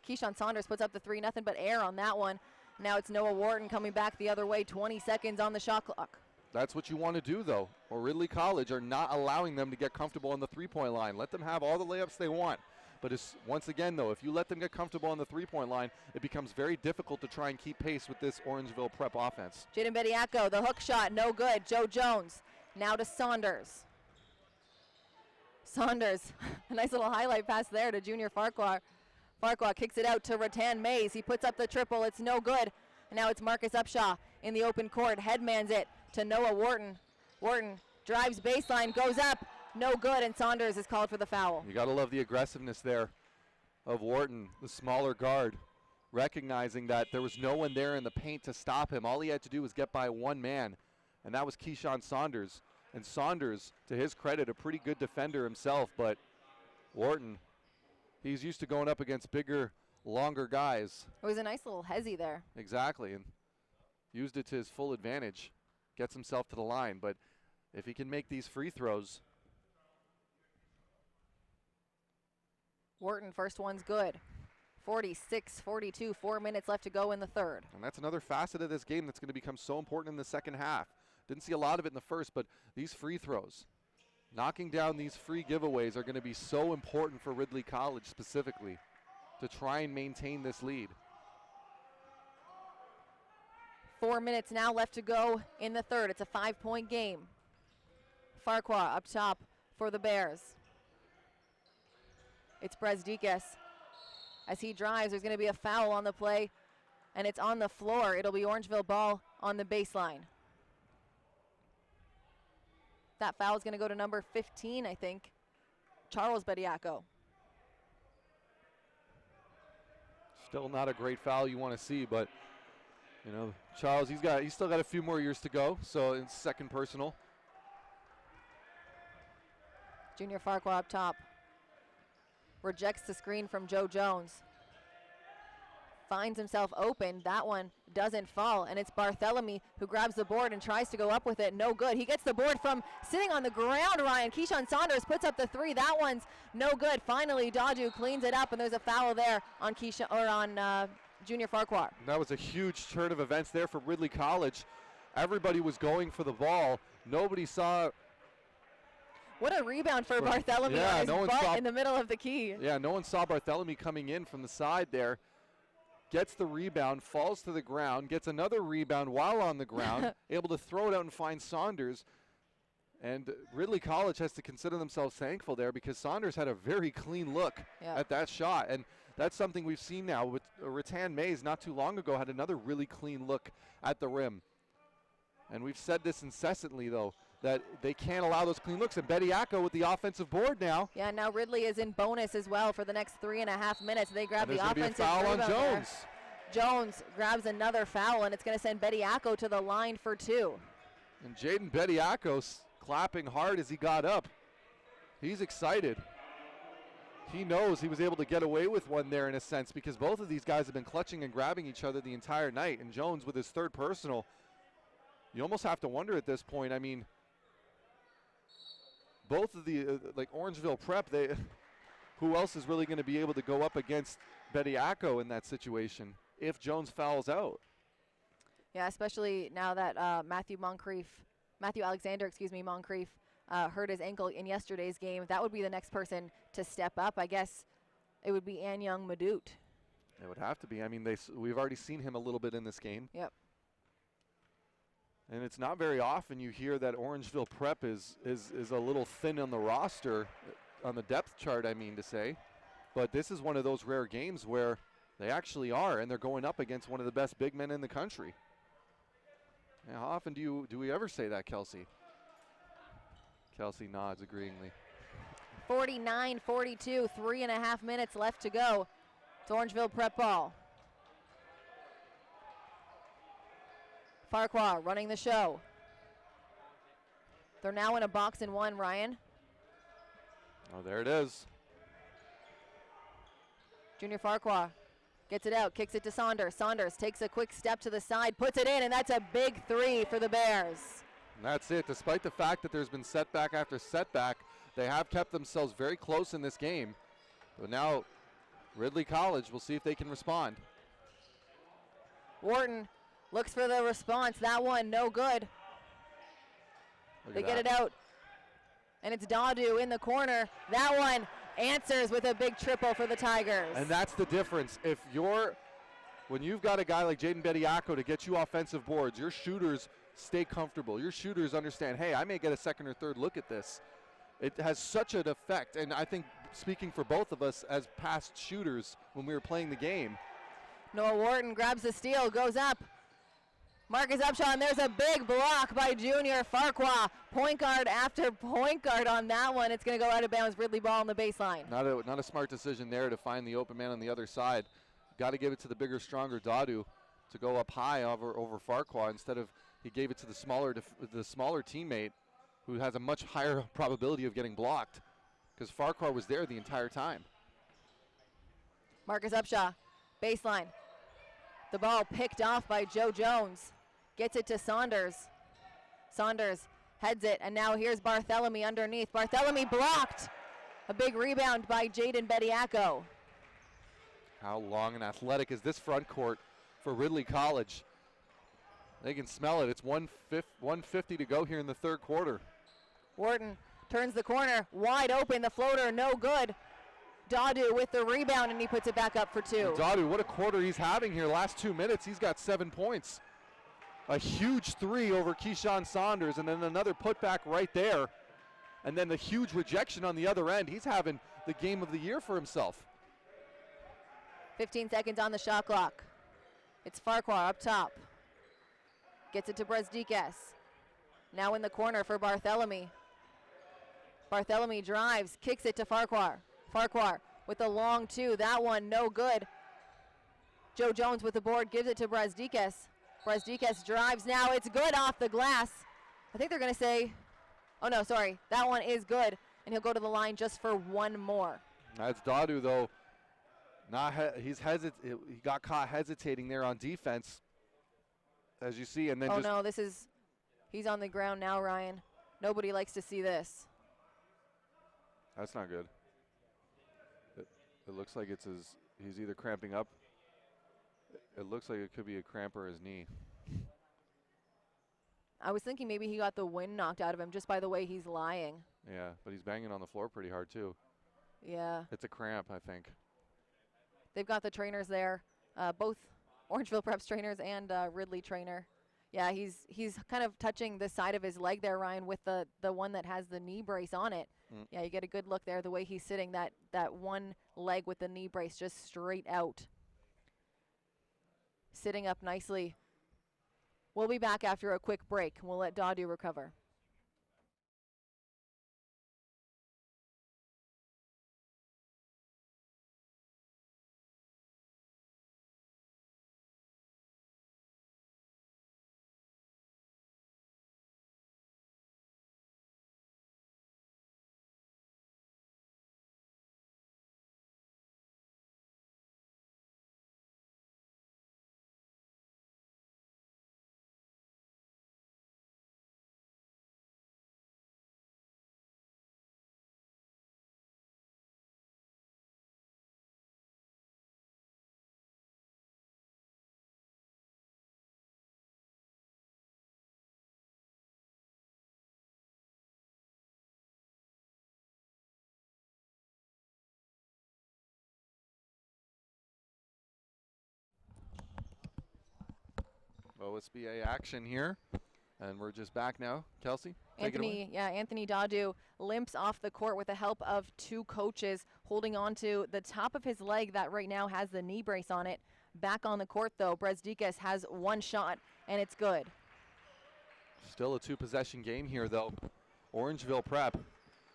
Keyshawn Saunders puts up the 3-0, but air on that one. Now it's Noah Wharton coming back the other way, 20 seconds on the shot clock. That's what you want to do, though. Or Ridley College are not allowing them to get comfortable on the three-point line. Let them have all the layups they want. But once again, though, if you let them get comfortable on the three-point line, it becomes very difficult to try and keep pace with this Orangeville Prep offense. Jaden Bediako, the hook shot, no good. Joe Jones, now to Saunders. Saunders, a nice little highlight pass there to Junior Farquhar. Farquhar kicks it out to Rattan-Mays. He puts up the triple. It's no good. And now it's Marcus Upshaw in the open court. Headmans it to Noah Wharton. Wharton drives baseline, goes up, no good, and Saunders is called for the foul. You got to love the aggressiveness there of Wharton, the smaller guard, recognizing that there was no one there in the paint to stop him. All he had to do was get by one man, and that was Keyshawn Saunders. And Saunders, to his credit, a pretty good defender himself, but Wharton, he's used to going up against bigger, longer guys. It was a nice little hezzy there. Exactly, and used it to his full advantage. Gets himself to the line, but if he can make these free throws. Wharton, first one's good. 46-42, 4 minutes left to go in the third. And that's another facet of this game that's going to become so important in the second half. Didn't see a lot of it in the first, but these free throws, knocking down these free giveaways are going to be so important for Ridley College specifically to try and maintain this lead. 4 minutes now left to go in the third. It's a 5-point game. Farquhar up top for the Bears. It's Brazdeikis. As he drives, there's going to be a foul on the play, and it's on the floor. It'll be Orangeville ball on the baseline. That foul is going to go to number 15, I think, Charles Bediako. Still not a great foul you want to see, but you know, Charles, he's still got a few more years to go, so it's second personal. Junior Farquhar up top. Rejects the screen from Joe Jones. Finds himself open. That one doesn't fall, and it's Barthélemy who grabs the board and tries to go up with it. No good. He gets the board from sitting on the ground, Ryan. Keyshawn Saunders puts up the three. That one's no good. Finally, Dadu cleans it up, and there's a foul there on Junior Farquhar. That was a huge turn of events there for Ridley College. Everybody was going for the ball. Nobody saw. What a rebound for Barthélemy on his butt in the middle of the key. Yeah, no one saw Barthélemy coming in from the side there. Gets the rebound, falls to the ground, gets another rebound while on the ground, able to throw it out and find Saunders. And Ridley College has to consider themselves thankful there because Saunders had a very clean look at that shot. And that's something we've seen now with Rattan-Mays not too long ago had another really clean look at the rim. And we've said this incessantly, though. that they can't allow those clean looks. And Bediako with the offensive board now. Yeah, now Ridley is in bonus as well for the next 3.5 minutes. They grab the offensive foul on rebound Jones. there. Jones grabs another foul, and it's going to send Bediako to the line for 2. And Jaden Bediako clapping hard as he got up. He's excited. He knows he was able to get away with one there in a sense, because both of these guys have been clutching and grabbing each other the entire night. And Jones with his 3rd personal, you almost have to wonder at this point. I mean, both of the, like Orangeville Prep, who else is really going to be able to go up against Bediako in that situation if Jones fouls out? Yeah, especially now that Matthew Alexander, Moncrief, hurt his ankle in yesterday's game. That would be the next person to step up. I guess it would be Anyang Madut. It would have to be. I mean, we've already seen him a little bit in this game. Yep. And it's not very often you hear that Orangeville Prep is a little thin on the roster, on the depth chart, I mean to say. But this is one of those rare games where they actually are, and they're going up against one of the best big men in the country. Now, how often do we ever say that, Kelsey? Kelsey nods agreeingly. 49-42, 3.5 minutes left to go. It's Orangeville Prep ball. Farquhar running the show. They're now in a box and 1, Ryan. Oh, there it is. Junior Farquhar gets it out, kicks it to Saunders. Saunders takes a quick step to the side, puts it in, and that's a big 3 for the Bears. And that's it. Despite the fact that there's been setback after setback, they have kept themselves very close in this game. But now Ridley College, we'll see if they can respond. Wharton looks for the response. That one, no good. They get it out. And it's Dadu in the corner. That one answers with a big triple for the Tigers. And that's the difference. When you've got a guy like Jaden Bediako to get you offensive boards, your shooters stay comfortable. Your shooters understand, hey, I may get a 2nd or 3rd look at this. It has such an effect. And I think, speaking for both of us as past shooters when we were playing the game. Noah Wharton grabs the steal, goes up. Marcus Upshaw, and there's a big block by Junior Farquhar. Point guard after point guard on that one. It's going to go out of bounds. Ridley ball on the baseline. Not a smart decision there to find the open man on the other side. Got to give it to the bigger, stronger Dadu to go up high over Farquhar instead of he gave it to the smaller teammate who has a much higher probability of getting blocked, because Farquhar was there the entire time. Marcus Upshaw, baseline. The ball picked off by Joe Jones. Gets it to Saunders. Saunders heads it, and now here's Barthélemy underneath. Barthélemy blocked. A big rebound by Jaden Bediako. How long and athletic is this front court for Ridley College? They can smell it. It's 1:50 to go here in the 3rd quarter. Wharton turns the corner, wide open. The floater, no good. Dadu with the rebound, and he puts it back up for 2. And Dadu, what a quarter he's having here. Last 2 minutes, he's got 7 points. A huge 3 over Keyshawn Saunders, and then another putback right there. And then the huge rejection on the other end. He's having the game of the year for himself. 15 seconds on the shot clock. It's Farquhar up top. Gets it to Brezdikas. Now in the corner for Barthélemy. Barthélemy drives, kicks it to Farquhar. Farquhar with the long 2. That one no good. Joe Jones with the board, gives it to Brezdikas. Brezdikas drives now. It's good off the glass. I think they're going to say, oh no, sorry. That one is good, and he'll go to the line just for 1 more. That's Dadu, though. He got caught hesitating there on defense, as you see, and then he's on the ground now, Ryan. Nobody likes to see this. That's not good. It looks like he's either cramping up. It looks like it could be a cramp or his knee. I was thinking maybe he got the wind knocked out of him just by the way he's lying. Yeah, but he's banging on the floor pretty hard too. Yeah. It's a cramp, I think. They've got the trainers there, both Orangeville Prep's trainers and Ridley trainer. Yeah, he's kind of touching the side of his leg there, Ryan, with the one that has the knee brace on it. Yeah, you get a good look there, the way he's sitting, that one leg with the knee brace just straight out. Sitting up nicely. We'll be back after a quick break. We'll let Dadu recover. OSBA action here. And we're just back now. Kelsey, take it away. Anthony Dadu limps off the court with the help of 2 coaches holding on to the top of his leg that right now has the knee brace on it. Back on the court, though, Brezdikas has 1 shot, and it's good. Still a 2-possession game here, though. Orangeville Prep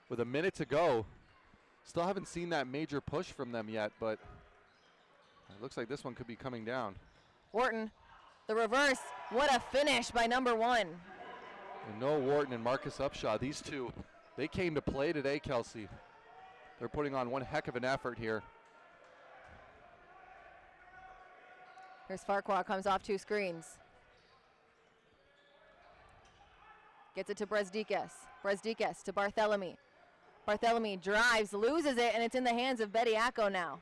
with a minute to go. Still haven't seen that major push from them yet, but it looks like this one could be coming down. Wharton, the reverse. What a finish by number 1. And Noah Wharton and Marcus Upshaw, these two, they came to play today, Kelsey. They're putting on one heck of an effort here. Here's Farquhar, comes off 2 screens. Gets it to Brezdikas. Brezdikas to Barthélemy. Barthélemy drives, loses it, and it's in the hands of Bediako now.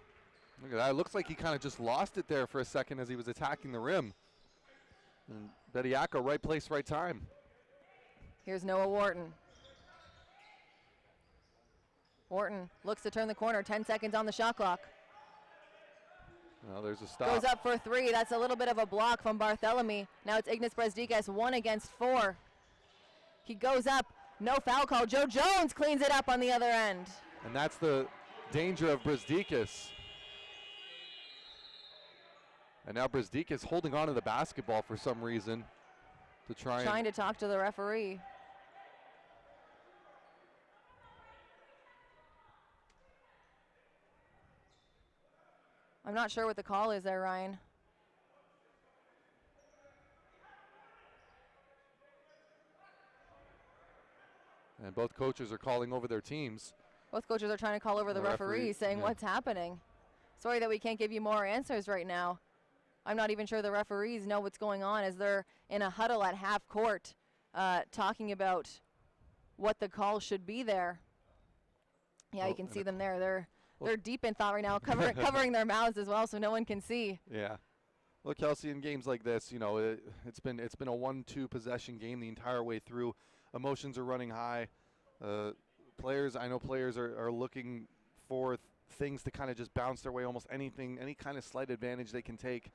Look at that. It looks like he kind of just lost it there for a second as he was attacking the rim. And Bediako, right place, right time. Here's Noah Wharton. Wharton looks to turn the corner, 10 seconds on the shot clock. Well, there's a stop. Goes up for 3. That's a little bit of a block from Barthélemy. Now it's Ignas Brezdikas, 1 against 4. He goes up, no foul call. Joe Jones cleans it up on the other end. And that's the danger of Brezdikas. And now Brezdikas holding on to the basketball for some reason to trying to talk to the referee. I'm not sure what the call is there, Ryan. And both coaches are calling over their teams. Both coaches are trying to call over the referee, saying what's happening. Sorry that we can't give you more answers right now. I'm not even sure the referees know what's going on as they're in a huddle at half court talking about what the call should be there. Yeah, you can see them there. They're deep in thought right now, covering their mouths as well so no one can see. Yeah. Well, Kelsey, in games like this, you know, it's been a 1-2 possession game the entire way through. Emotions are running high. I know players are looking for things to kind of just bounce their way, almost anything, any kind of slight advantage they can take.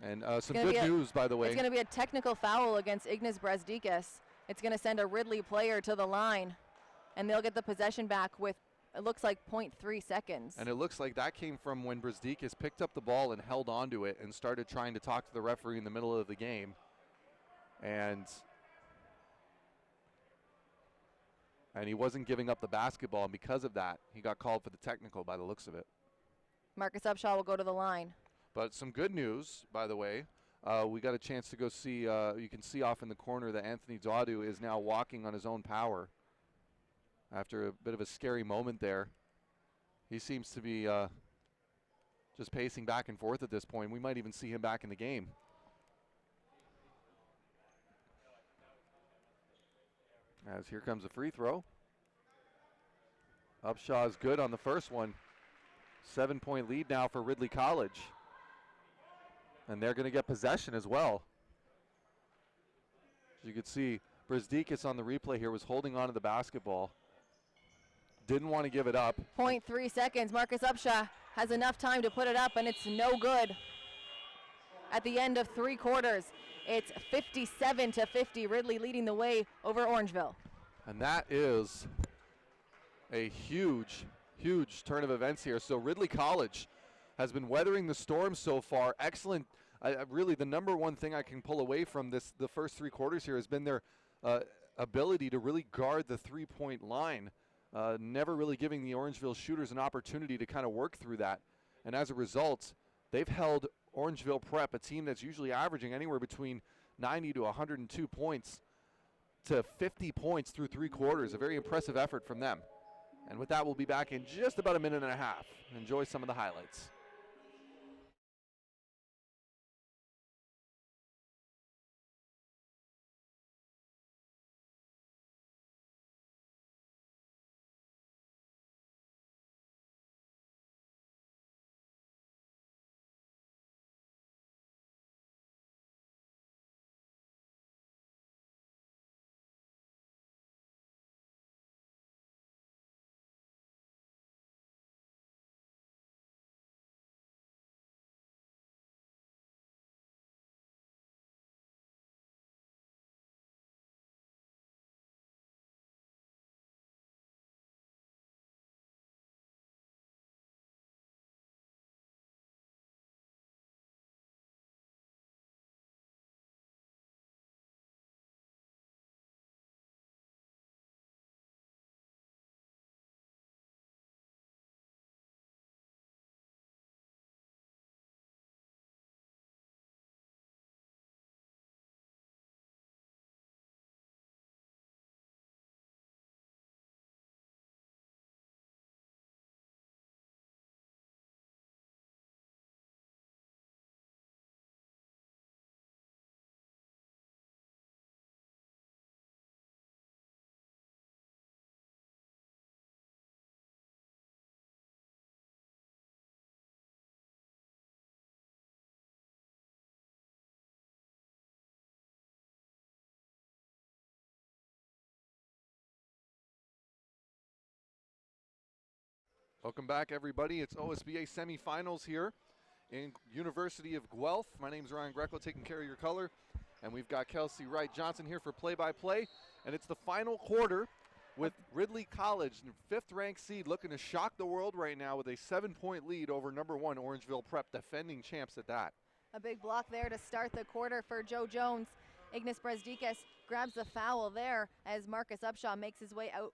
And some good news, by the way. It's going to be a technical foul against Ignas Brezdikas. It's going to send a Ridley player to the line, and they'll get the possession back with, it looks like 0.3 seconds. And it looks like that came from when Brezdikas picked up the ball and held onto it and started trying to talk to the referee in the middle of the game. And he wasn't giving up the basketball, and because of that, he got called for the technical by the looks of it. Marcus Upshaw will go to the line. But some good news, by the way. We got a chance to go see, you can see off in the corner that Anthony Dadu is now walking on his own power after a bit of a scary moment there. He seems to be just pacing back and forth at this point. We might even see him back in the game. As here comes a free throw. Upshaw is good on the first one. 7-point lead now for Ridley College. And they're going to get possession as well. As you can see, Brezdikas on the replay here was holding on to the basketball. Didn't want to give it up. 0.3 seconds. Marcus Upshaw has enough time to put it up, and it's no good. At the end of 3 quarters, it's 57-50. Ridley leading the way over Orangeville. And that is a huge, huge turn of events here. So Ridley College has been weathering the storm so far. Excellent. Really, the number one thing I can pull away from the first 3 quarters here has been their ability to really guard the 3-point line. Never really giving the Orangeville shooters an opportunity to kind of work through that. And as a result, they've held Orangeville Prep, a team that's usually averaging anywhere between 90 to 102 points, to 50 points through 3 quarters. A very impressive effort from them. And with that, we'll be back in just about a minute and a half. Enjoy some of the highlights. Welcome back, everybody. It's OSBA semifinals here in University of Guelph. My name's Ryan Greco, taking care of your color. And we've got Kelsey Wright Johnson here for play-by-play. And it's the final quarter with Ridley College, 5th-ranked seed, looking to shock the world right now with a 7-point lead over number 1 Orangeville Prep, defending champs at that. A big block there to start the quarter for Joe Jones. Ignas Brezdikas grabs the foul there as Marcus Upshaw makes his way out,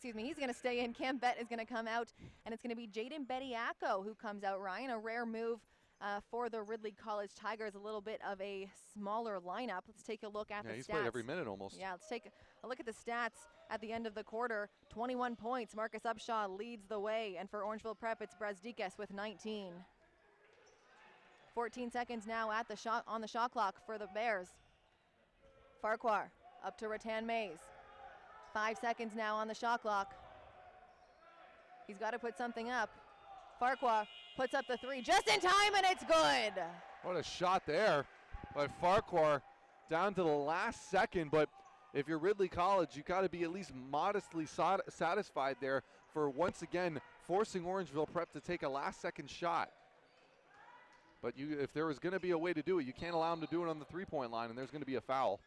he's going to stay in. Cam Bett is going to come out, and it's going to be Jaden Bediako who comes out, Ryan. A rare move for the Ridley College Tigers, a little bit of a smaller lineup. Let's take a look at the stats. He's played every minute almost. Yeah, let's take a look at the stats at the end of the quarter. 21 points. Marcus Upshaw leads the way, and for Orangeville Prep, it's Brezdikas with 19. 14 seconds now at the shot on the shot clock for the Bears. Farquhar up to Rattan Mays. 5 seconds now on the shot clock. He's got to put something up. Farquhar puts up the 3 just in time, and it's good. What a shot there by Farquhar down to the last second. But if you're Ridley College, you got to be at least modestly satisfied there for once again forcing Orangeville Prep to take a last-second shot. But if there was going to be a way to do it, you can't allow them to do it on the three-point line, and there's going to be a foul.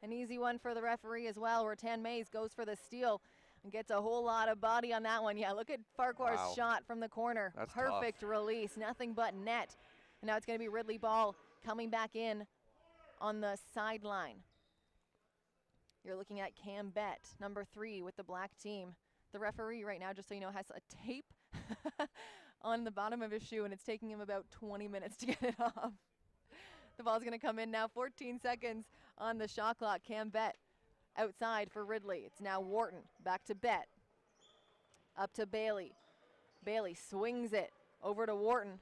An easy one for the referee as well. Rattan Mays goes for the steal and gets a whole lot of body on that one. Yeah, look at Farquhar's shot from the corner. That's perfect tough. Release, nothing but net. And now it's going to be Ridley ball coming back in on the sideline. You're looking at Cam Bett, number 3 with the black team. The referee right now, just so you know, has a tape on the bottom of his shoe, and it's taking him about 20 minutes to get it off. The ball's going to come in now. 14 seconds on the shot clock. Cam Bett outside for Ridley. It's now Wharton. Back to Bett. Up to Bailey. Bailey swings it over to Wharton.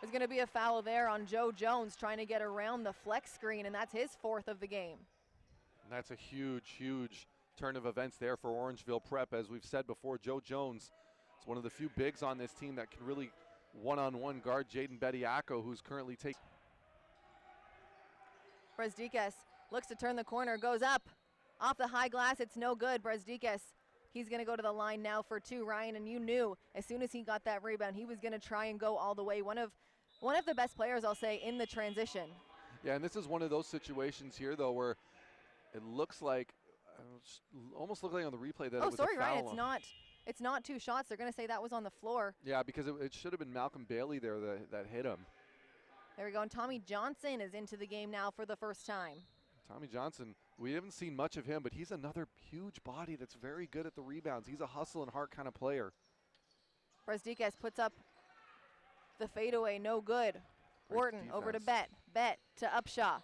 There's going to be a foul there on Joe Jones trying to get around the flex screen, and that's his 4th of the game. And that's a huge, huge turn of events there for Orangeville Prep. As we've said before, Joe Jones is one of the few bigs on this team that can really one-on-one guard Jaden Bediako, who's currently taking. Brezdikas looks to turn the corner, goes up. Off the high glass, it's no good. Brezdikas, he's going to go to the line now for 2, Ryan, and you knew as soon as he got that rebound, he was going to try and go all the way. One of the best players, I'll say, in the transition. Yeah, and this is one of those situations here, though, where it looks like, almost looked like on the replay that it was a foul. Ryan, it's not 2 shots. They're going to say that was on the floor. Yeah, because it should have been Malcolm Bailey there that hit him. There we go, and Tommy Johnson is into the game now for the first time. Tommy Johnson, we haven't seen much of him, but he's another huge body that's very good at the rebounds. He's a hustle and heart kind of player. Brezdikas puts up the fadeaway, no good. Great Wharton defense. over to Bett. Bett to Upshaw.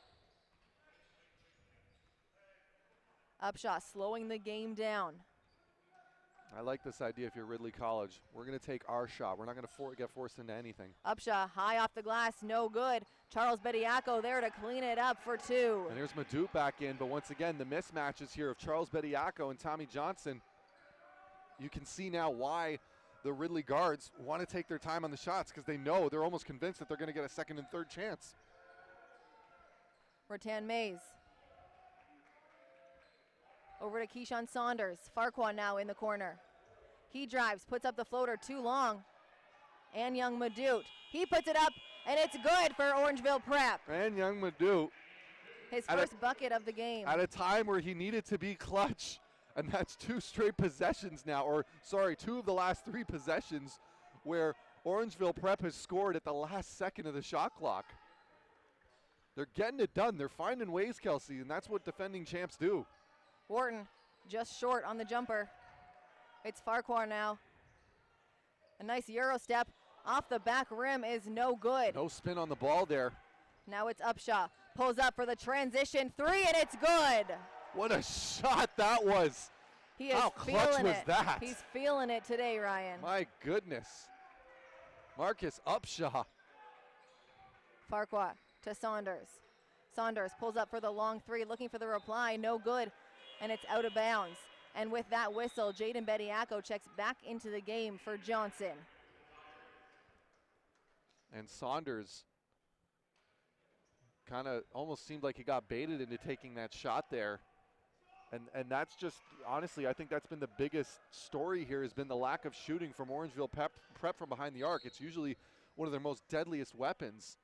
Upshaw slowing the game down. I like this idea if you're Ridley College. We're going to take our shot. We're not going to get forced into anything. Upshaw high off the glass, no good. Charles Bediako there to clean it up for 2. And here's Madout back in, but once again, the mismatches here of Charles Bediako and Tommy Johnson. You can see now why the Ridley guards want to take their time on the shots, because they know, they're almost convinced that they're going to get a 2nd and 3rd chance. Rattan Mays. Over to Keyshawn Saunders. Farquhar now in the corner. He drives, puts up the floater too long. And young Madout. He puts it up, and it's good for Orangeville Prep. And young Madout. His first bucket of the game. At a time where he needed to be clutch. And that's 2 straight possessions now, or sorry, 2 of the last 3 possessions where Orangeville Prep has scored at the last second of the shot clock. They're getting it done. They're finding ways, Kelsey, and that's what defending champs do. Wharton just short on the jumper. It's Farquhar now. A nice Euro step off the back rim is no good. No spin on the ball there. Now it's Upshaw. Pulls up for the transition 3, and it's good. What a shot that was. He is How clutch was that? He's feeling it today, Ryan. My goodness. Marcus Upshaw. Farquhar to Saunders. Saunders pulls up for the long 3, looking for the reply, no good, and it's out of bounds. And with that whistle, Jaden Bediako checks back into the game for Johnson. And Saunders kind of almost seemed like he got baited into taking that shot there. And that's just, honestly, I think that's been the biggest story here, has been the lack of shooting from Orangeville Prep from behind the arc. It's usually one of their most deadliest weapons.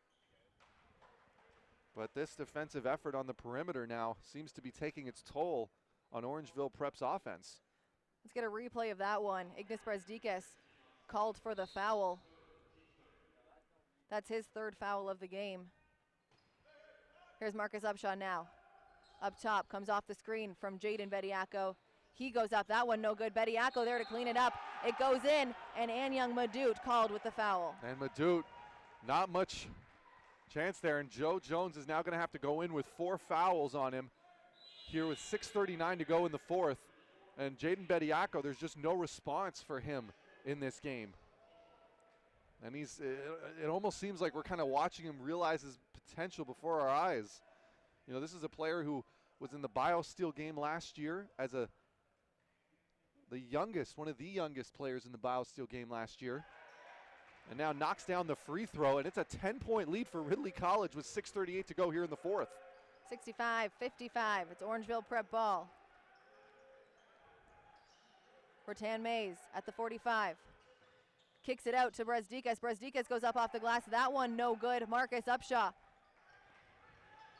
But this defensive effort on the perimeter now seems to be taking its toll on Orangeville Prep's offense. Let's get a replay of that one. Ignas Brezdikas called for the foul. That's his third foul of the game. Here's Marcus Upshaw now. Up top, comes off the screen from Jaden Bediako. He goes up, that one no good. Bediako there to clean it up. It goes in, and Anyang Madut called with the foul. And Madut, not much chance there, and Joe Jones is now going to have to go in with 4 fouls on him here with 6:39 to go in the fourth. And Jaden Bediako, there's just no response for him in this game. And it almost seems like we're kind of watching him realize his potential before our eyes. You know, this is a player who was in the BioSteel game last year as one of the youngest players in the BioSteel game last year. And now knocks down the free throw, and it's a 10-point lead for Ridley College with 6:38 to go here in the fourth. 65-55, it's Orangeville Prep ball. Rattan Mays at the 45. Kicks it out to Brezdikas. Brezdikas goes up off the glass. That one no good. Marcus Upshaw.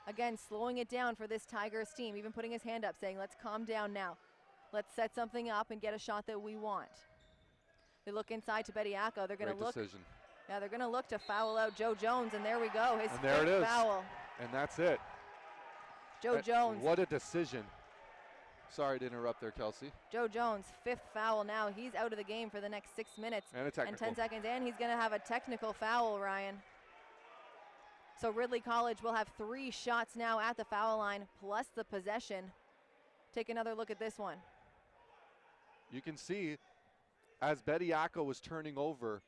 Again, slowing it down for this Tigers team, even putting his hand up saying, let's calm down now. Let's set something up and get a shot that we want. They look inside to Bediako. They're going to look. Decision. Yeah, they're going to look to foul out Joe Jones, and there we go. His and there it is. Foul. And that's it. Joe Jones. What a decision. Sorry to interrupt there, Kelsey. Joe Jones, 5th foul now. He's out of the game for the next 6 minutes and a technical. And 10 seconds, and he's going to have a technical foul, Ryan. So Ridley College will have 3 shots now at the foul line, plus the possession. Take another look at this one. You can see as Bediako was turning over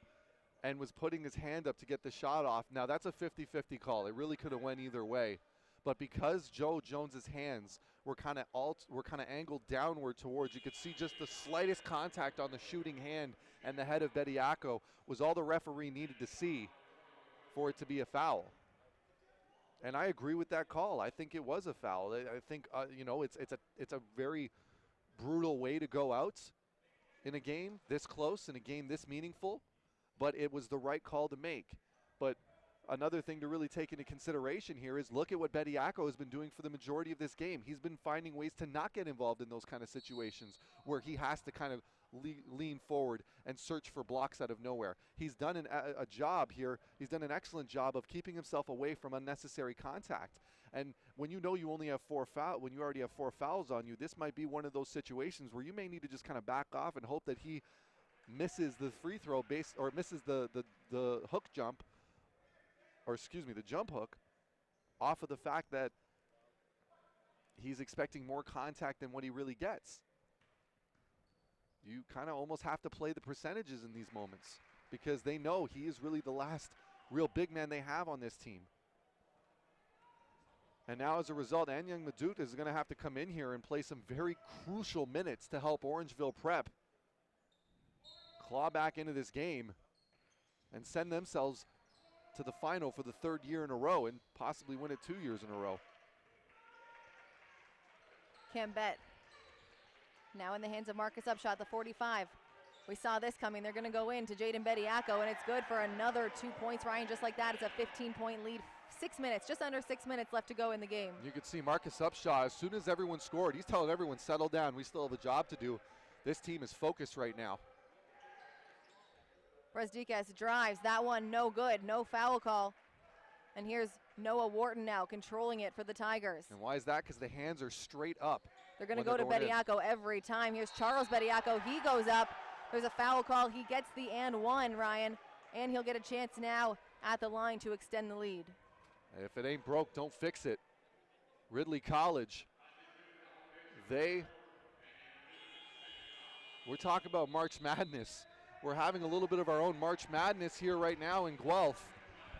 and was putting his hand up to get the shot off. Now that's a 50-50 call. It really could have went either way. But because Joe Jones's hands were kind of angled downward towards, you could see just the slightest contact on the shooting hand and the head of Bediako was all the referee needed to see for it to be a foul. And I agree with that call. I think it was a foul. I think you know, it's a very brutal way to go out in a game this close, in a game this meaningful, but it was the right call to make. But another thing to really take into consideration here is look at what Bediako has been doing for the majority of this game. He's been finding ways to not get involved in those kind of situations where he has to kind of lean forward and search for blocks out of nowhere. He's done a job here. He's done an excellent job of keeping himself away from unnecessary contact. And when you know you only have 4 fouls, when you already have 4 fouls on you, this might be one of those situations where you may need to just kind of back off and hope that he misses the free throw or misses the hook jump, or excuse me, the jump hook, off of the fact that he's expecting more contact than what he really gets. You kind of almost have to play the percentages in these moments because they know he is really the last real big man they have on this team. And now as a result, Anyang Madut is going to have to come in here and play some very crucial minutes to help Orangeville Prep claw back into this game and send themselves to the final for the 3rd year in a row and possibly win it 2 years in a row. Cambet now in the hands of Marcus Upshaw, the 45. We saw this coming. They're going to go in to Jaden Bediako, and it's good for another 2 points, Ryan. Just like that, it's a 15-point lead. 6 minutes, just under 6 minutes left to go in the game. You could see Marcus Upshaw, as soon as everyone scored, he's telling everyone, settle down. We still have a job to do. This team is focused right now. Brezdikas drives. That one no good. No foul call. And here's Noah Wharton now controlling it for the Tigers. And why is that? Because the hands are straight up. They're going to go to Bediako every time. Here's Charles Bediako. He goes up. There's a foul call. He gets the and one, Ryan. And he'll get a chance now at the line to extend the lead. If it ain't broke, don't fix it. Ridley College, we're talking about March Madness. We're having a little bit of our own March Madness here right now in Guelph,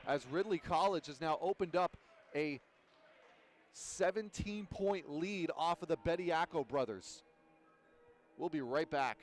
as Ridley College has now opened up a 17-point lead off of the Bediako brothers. We'll be right back.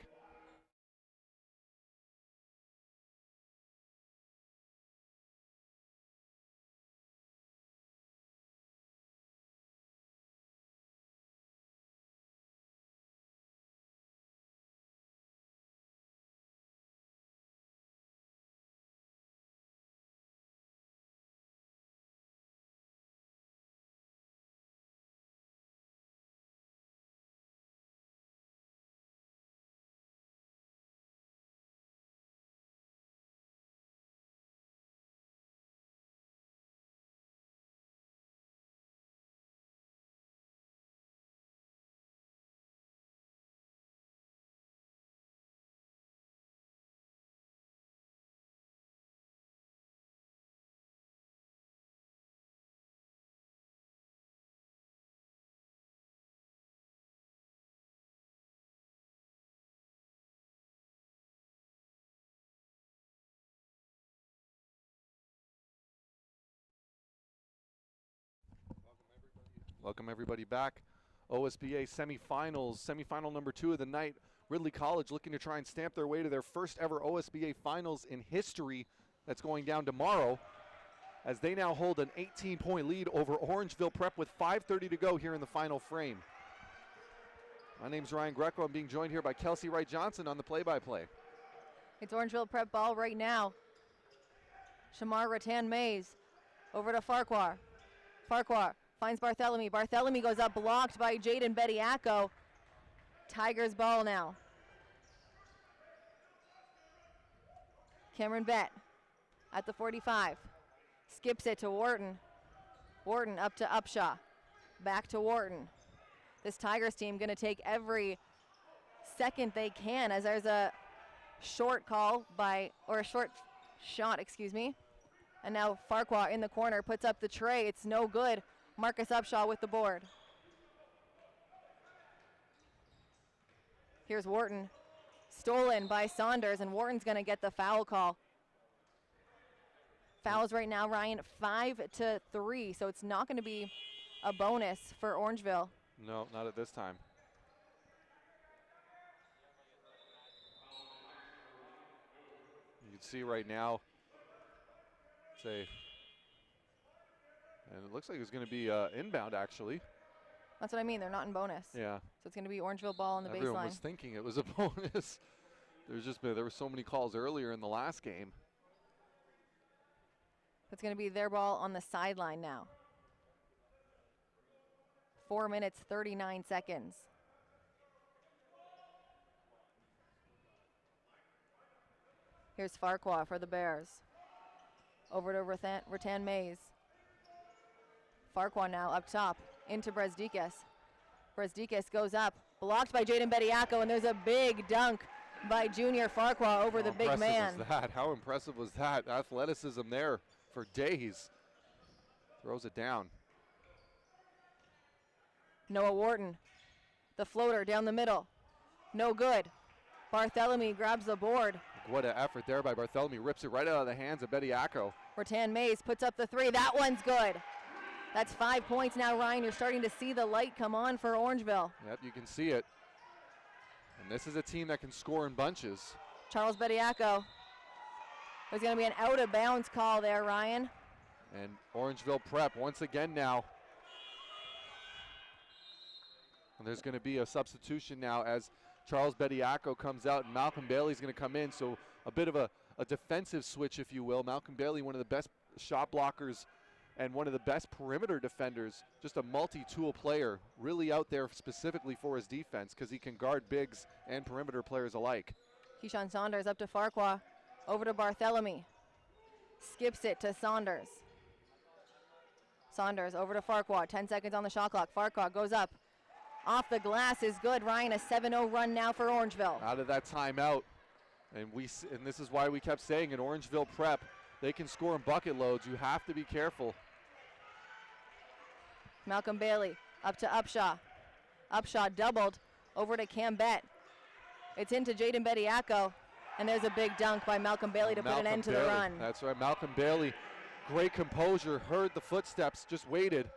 Welcome everybody back. OSBA semifinals, semifinal number 2 of the night. Ridley College looking to try and stamp their way to their first ever OSBA finals in history. That's going down tomorrow as they now hold an 18-point lead over Orangeville Prep with 5:30 to go here in the final frame. My name's Ryan Greco. I'm being joined here by Kelsey Wright-Johnson on the play-by-play. It's Orangeville Prep ball right now. Shamar Rattan-Mays over to Farquhar. Farquhar finds Barthélemy. Barthélemy goes up, blocked by Jaden Bediako. Tigers ball now. Cameron Bett at the 45. Skips it to Wharton. Wharton up to Upshaw. Back to Wharton. This Tigers team going to take every second they can as there's a short call or a short shot, excuse me. And now Farquhar in the corner puts up the tray. It's no good. Marcus Upshaw with the board. Here's Wharton. Stolen by Saunders, and Wharton's going to get the foul call. Fouls right now, Ryan, 5-3, so it's not going to be a bonus for Orangeville. No, not at this time. You can see right now, and it looks like it's going to be inbound actually. That's what I mean, they're not in bonus. Yeah. So it's going to be Orangeville ball on the Everyone baseline. was thinking it was a bonus. There were so many calls earlier in the last game. It's going to be their ball on the sideline now. 4 minutes, 39 seconds. Here's Farquhar for the Bears. Over to Rattan-Mays. Farquhar now up top into Brezdikas. Brezdikas goes up, blocked by Jaden Bediako, and there's a big dunk by junior Farquhar over the big man. How impressive was that? Athleticism there for days. Throws it down. Noah Wharton, the floater down the middle. No good. Barthélemy grabs the board. What an effort there by Barthélemy. Rips it right out of the hands of Bediako. Rattan-Mays puts up the 3. That one's good. That's 5 points now, Ryan. You're starting to see the light come on for Orangeville. Yep, you can see it. And this is a team that can score in bunches. Charles Bediako. There's going to be an out-of-bounds call there, Ryan. And Orangeville Prep once again now. And there's going to be a substitution now as Charles Bediako comes out and Malcolm Bailey's going to come in. So a bit of a defensive switch, if you will. Malcolm Bailey, one of the best shot blockers and one of the best perimeter defenders, just a multi-tool player, really out there specifically for his defense because he can guard bigs and perimeter players alike. Keyshawn Saunders up to Farquhar, over to Barthélemy. Skips it to Saunders. Saunders over to Farquhar, 10 seconds on the shot clock. Farquhar goes up. Off the glass is good, Ryan, a 7-0 run now for Orangeville. Out of that timeout, and this is why we kept saying in Orangeville Prep, they can score in bucket loads. You have to be careful. Malcolm Bailey up to Upshaw. Upshaw doubled over to Cam Bett. It's into Jaden Bediako, and there's a big dunk by Malcolm Bailey to put an end to the run. That's right, Malcolm Bailey, great composure, heard the footsteps, just waited.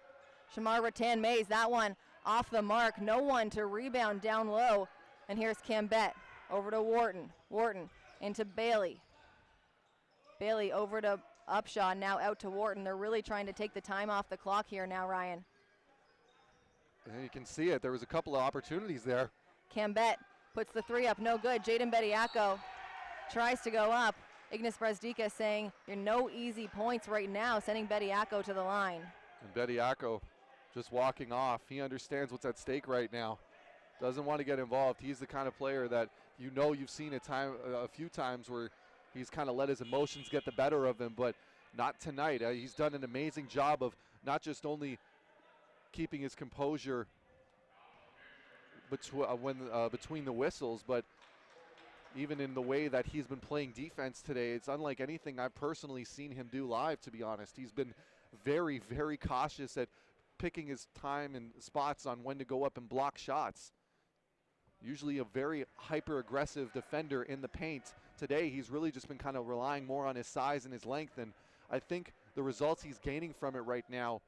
Shamar Rattan-Mays, that one off the mark. No one to rebound down low. And here's Cam Bett over to Wharton. Wharton into Bailey. Bailey over to Upshaw, now out to Wharton. They're really trying to take the time off the clock here now, Ryan. And you can see it. There was a couple of opportunities there. Cam Bett puts the 3 up, no good. Jaden Bediako tries to go up. Ignas Brezdikas saying, you're no easy points right now, sending Bediako to the line. And Bediako just walking off. He understands what's at stake right now. Doesn't want to get involved. He's the kind of player that you've seen a few times where he's kind of let his emotions get the better of him, but not tonight. He's done an amazing job of not just only keeping his composure between the whistles, but even in the way that he's been playing defense today. It's unlike anything I've personally seen him do live, to be honest. He's been very, very cautious at picking his time and spots on when to go up and block shots. Usually a very hyper-aggressive defender in the paint. Today, he's really just been kind of relying more on his size and his length, and I think the results he's gaining from it right now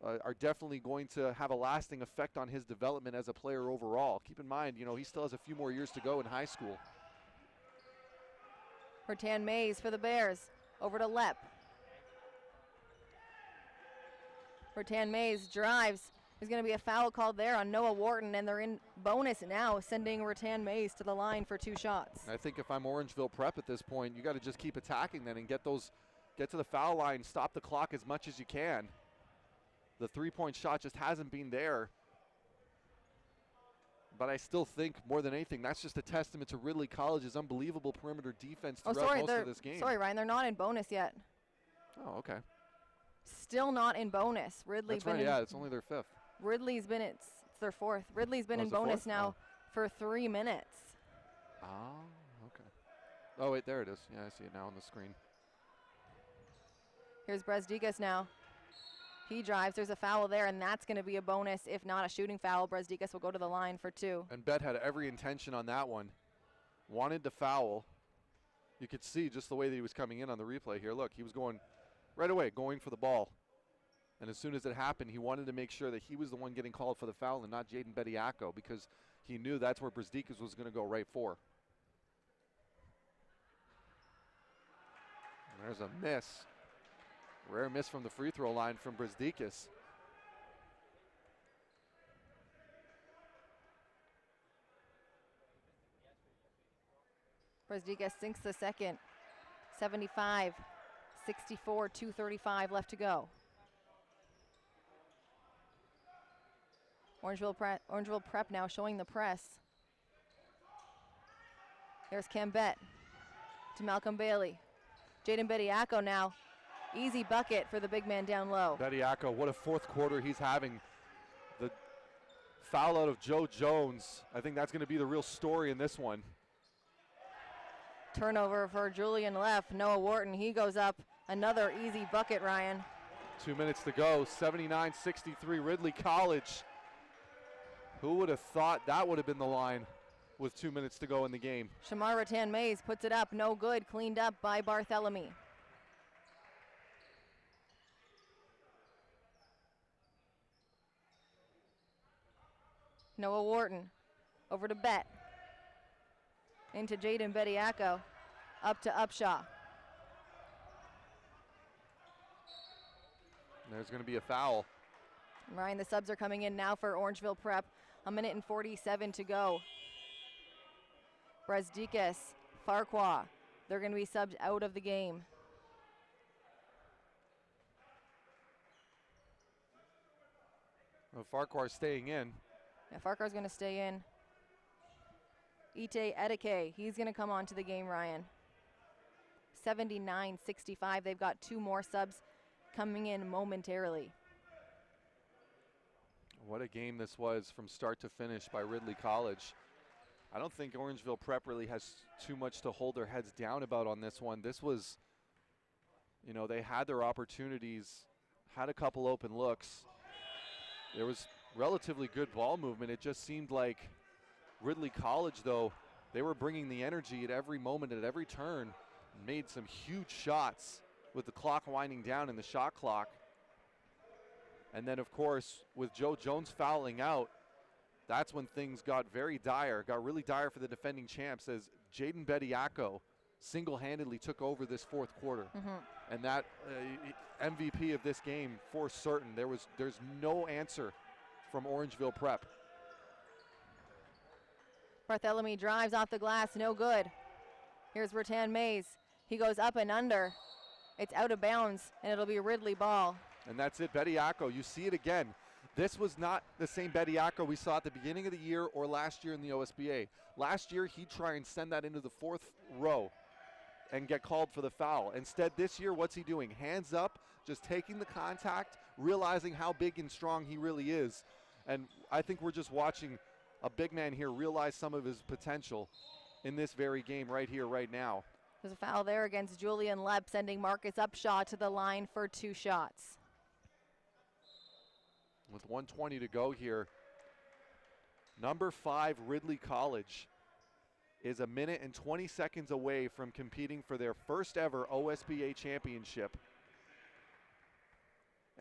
are definitely going to have a lasting effect on his development as a player overall. Keep in mind, you know, he still has a few more years to go in high school. Rattan Mays for the Bears. Over to Lepp. Rattan Mays drives. There's going to be a foul called there on Noah Wharton, and they're in bonus now, sending Rattan Mays to the line for 2 shots. I think if I'm Orangeville Prep at this point, you got to just keep attacking then and get to the foul line, stop the clock as much as you can. The 3-point shot just hasn't been there. But I still think, more than anything, that's just a testament to Ridley College's unbelievable perimeter defense throughout most of this game. Sorry, Ryan, they're not in bonus yet. Oh, okay. Still not in bonus. Ridley's been yeah, it's only their 5th. Ridley's been, it's their 4th. Ridley's been in bonus now for 3 minutes. Oh, okay. Oh, wait, there it is. Yeah, I see it now on the screen. Here's Brezdikas now. He drives. There's a foul there, and that's going to be a bonus. If not a shooting foul, Brezdikas will go to the line for 2. And Bet had every intention on that one. Wanted to foul. You could see just the way that he was coming in on the replay here. Look, he was going right away, going for the ball. And as soon as it happened, he wanted to make sure that he was the one getting called for the foul and not Jaden Bediako, because he knew that's where Brezdikas was going to go right for. And there's a miss. Rare miss from the free throw line from Brezdikas. Brezdikas sinks the second. 75, 64, 2:35 left to go. Orangeville Prep now showing the press. There's Cam Bett to Malcolm Bailey. Jaden Bediako now. Easy bucket for the big man down low. Bediako, what a 4th quarter he's having. The foul out of Joe Jones, I think that's going to be the real story in this one. Turnover for Julian Leff. Noah Wharton, he goes up. Another easy bucket, Ryan. 2 minutes to go, 79-63 Ridley College. Who would have thought that would have been the line with 2 minutes to go in the game? Shamar Rattan Mays puts it up, no good, cleaned up by Barthélemy. Noah Wharton over to Bet. Into Jaden Bediako. Up to Upshaw. There's going to be a foul. Ryan, the subs are coming in now for Orangeville Prep. 1:47 to go. Brezdikas, Farquhar. They're going to be subbed out of the game. Well, Farquhar's staying in. Yeah, Farquhar's going to stay in. Ite Edeke, he's going to come onto the game, Ryan. 79-65. They've got 2 more subs coming in momentarily. What a game this was from start to finish by Ridley College. I don't think Orangeville Prep really has too much to hold their heads down about on this one. This was, you know, they had their opportunities, had a couple open looks. There was relatively good ball movement. It just seemed like Ridley College, though, they were bringing the energy at every moment, at every turn, made some huge shots with the clock winding down in the shot clock. And then, of course, with Joe Jones fouling out, that's when things got very dire, got really dire for the defending champs, as Jaden Bediako single-handedly took over this 4th quarter. And that MVP of this game, for certain. There's no answer from Orangeville Prep. Barthélemy drives off the glass, no good. Here's Rattan Mays. He goes up and under. It's out of bounds, and it'll be a Ridley ball. And that's it, Bediako. You see it again. This was not the same Bediako we saw at the beginning of the year or last year in the OSBA. Last year, he'd try and send that into the 4th row and get called for the foul. Instead, this year, what's he doing? Hands up, just taking the contact, realizing how big and strong he really is. And I think we're just watching a big man here realize some of his potential in this very game right here, right now. There's a foul there against Julian Lepp, sending Marcus Upshaw to the line for 2 shots. With 1:20 to go here, number 5 Ridley College is 1 minute and 20 seconds away from competing for their first ever OSBA championship.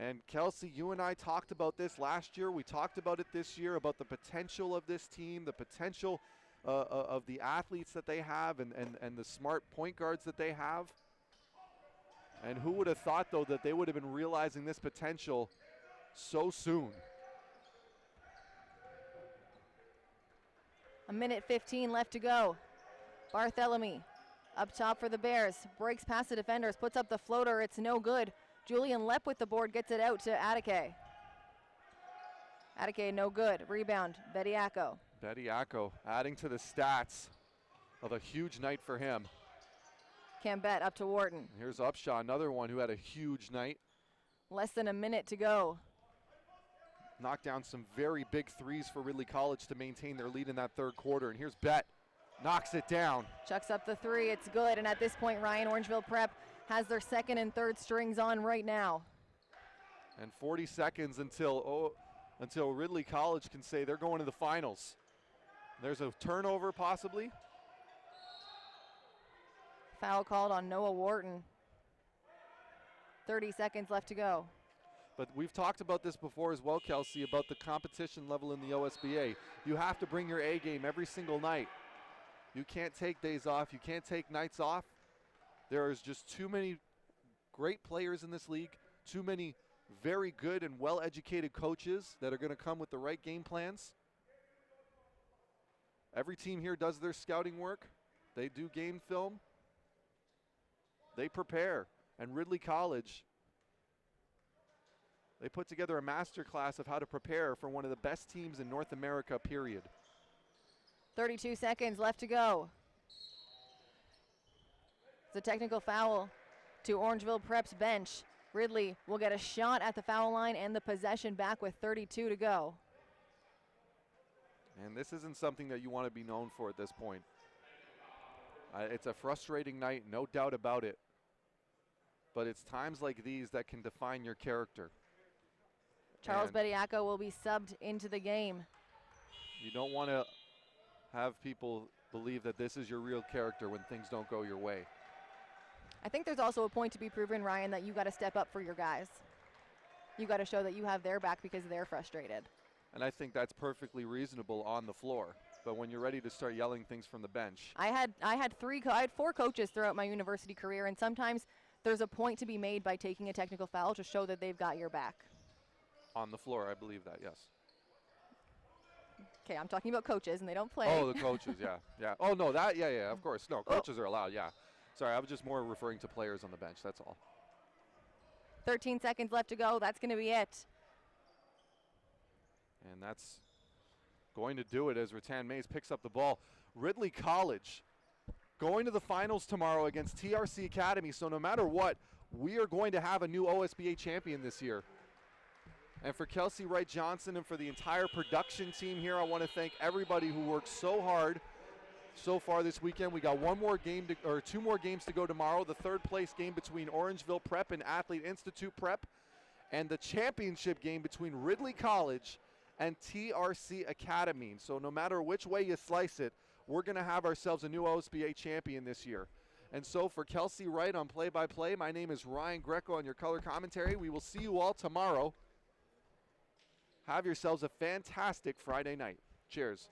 And Kelsey, you and I talked about this last year. We talked about it this year, about the potential of this team, the potential of the athletes that they have and the smart point guards that they have. And who would have thought, though, that they would have been realizing this potential so soon? A minute 15 left to go. Barthélemy up top for the Bears. Breaks past the defenders, puts up the floater. It's no good. Julian Lepp with the board, gets it out to Atake. Atake no good. Rebound, Bediako. Bediako adding to the stats of a huge night for him. Cambette up to Wharton. Here's Upshaw, another one who had a huge night. Less than a minute to go. Knocked down some very big threes for Ridley College to maintain their lead in that third quarter. And here's Bett, knocks it down. Chucks up the three, it's good. And at this point, Ryan, Orangeville Prep has their second and third strings on right now. And 40 seconds until Ridley College can say they're going to the finals. There's a turnover possibly. Foul called on Noah Wharton. 30 seconds left to go. But we've talked about this before as well, Kelsey, about the competition level in the OSBA. You have to bring your A game every single night. You can't take days off. You can't take nights off. There is just too many great players in this league, too many very good and well-educated coaches that are going to come with the right game plans. Every team here does their scouting work. They do game film. They prepare. And Ridley College, they put together a master class of how to prepare for one of the best teams in North America, period. 32 seconds left to go. It's a technical foul to Orangeville Prep's bench. Ridley will get a shot at the foul line and the possession back with 32 to go. And this isn't something that you want to be known for at this point. It's a frustrating night, no doubt about it. But it's times like these that can define your character. Charles Bediako will be subbed into the game. You don't want to have people believe that this is your real character when things don't go your way. I think there's also a point to be proven, Ryan, that you got to step up for your guys. You got to show that you have their back because they're frustrated. And I think that's perfectly reasonable on the floor. But when you're ready to start yelling things from the bench. I had 4 coaches throughout my university career, and sometimes there's a point to be made by taking a technical foul to show that they've got your back. On the floor, I believe that, yes. Okay, I'm talking about coaches, and they don't play. Oh, the coaches, yeah. Oh, no, yeah, of course. No, coaches are allowed, yeah. Sorry, I was just more referring to players on the bench, that's all. 13 seconds left to go. That's going to be it. And that's going to do it as Rattan Mays picks up the ball. Ridley College going to the finals tomorrow against TRC Academy. So no matter what, we are going to have a new OSBA champion this year. And for Kelsey Wright-Johnson and for the entire production team here, I want to thank everybody who worked so hard so far this weekend. We got 2 more games to go tomorrow. The third place game between Orangeville Prep and Athlete Institute Prep, and the championship game between Ridley College and TRC Academy. So no matter which way you slice it, we're going to have ourselves a new OSBA champion this year. And so for Kelsey Wright on play-by-play, my name is Ryan Greco on your color commentary. We will see you all tomorrow. Have yourselves a fantastic Friday night. Cheers.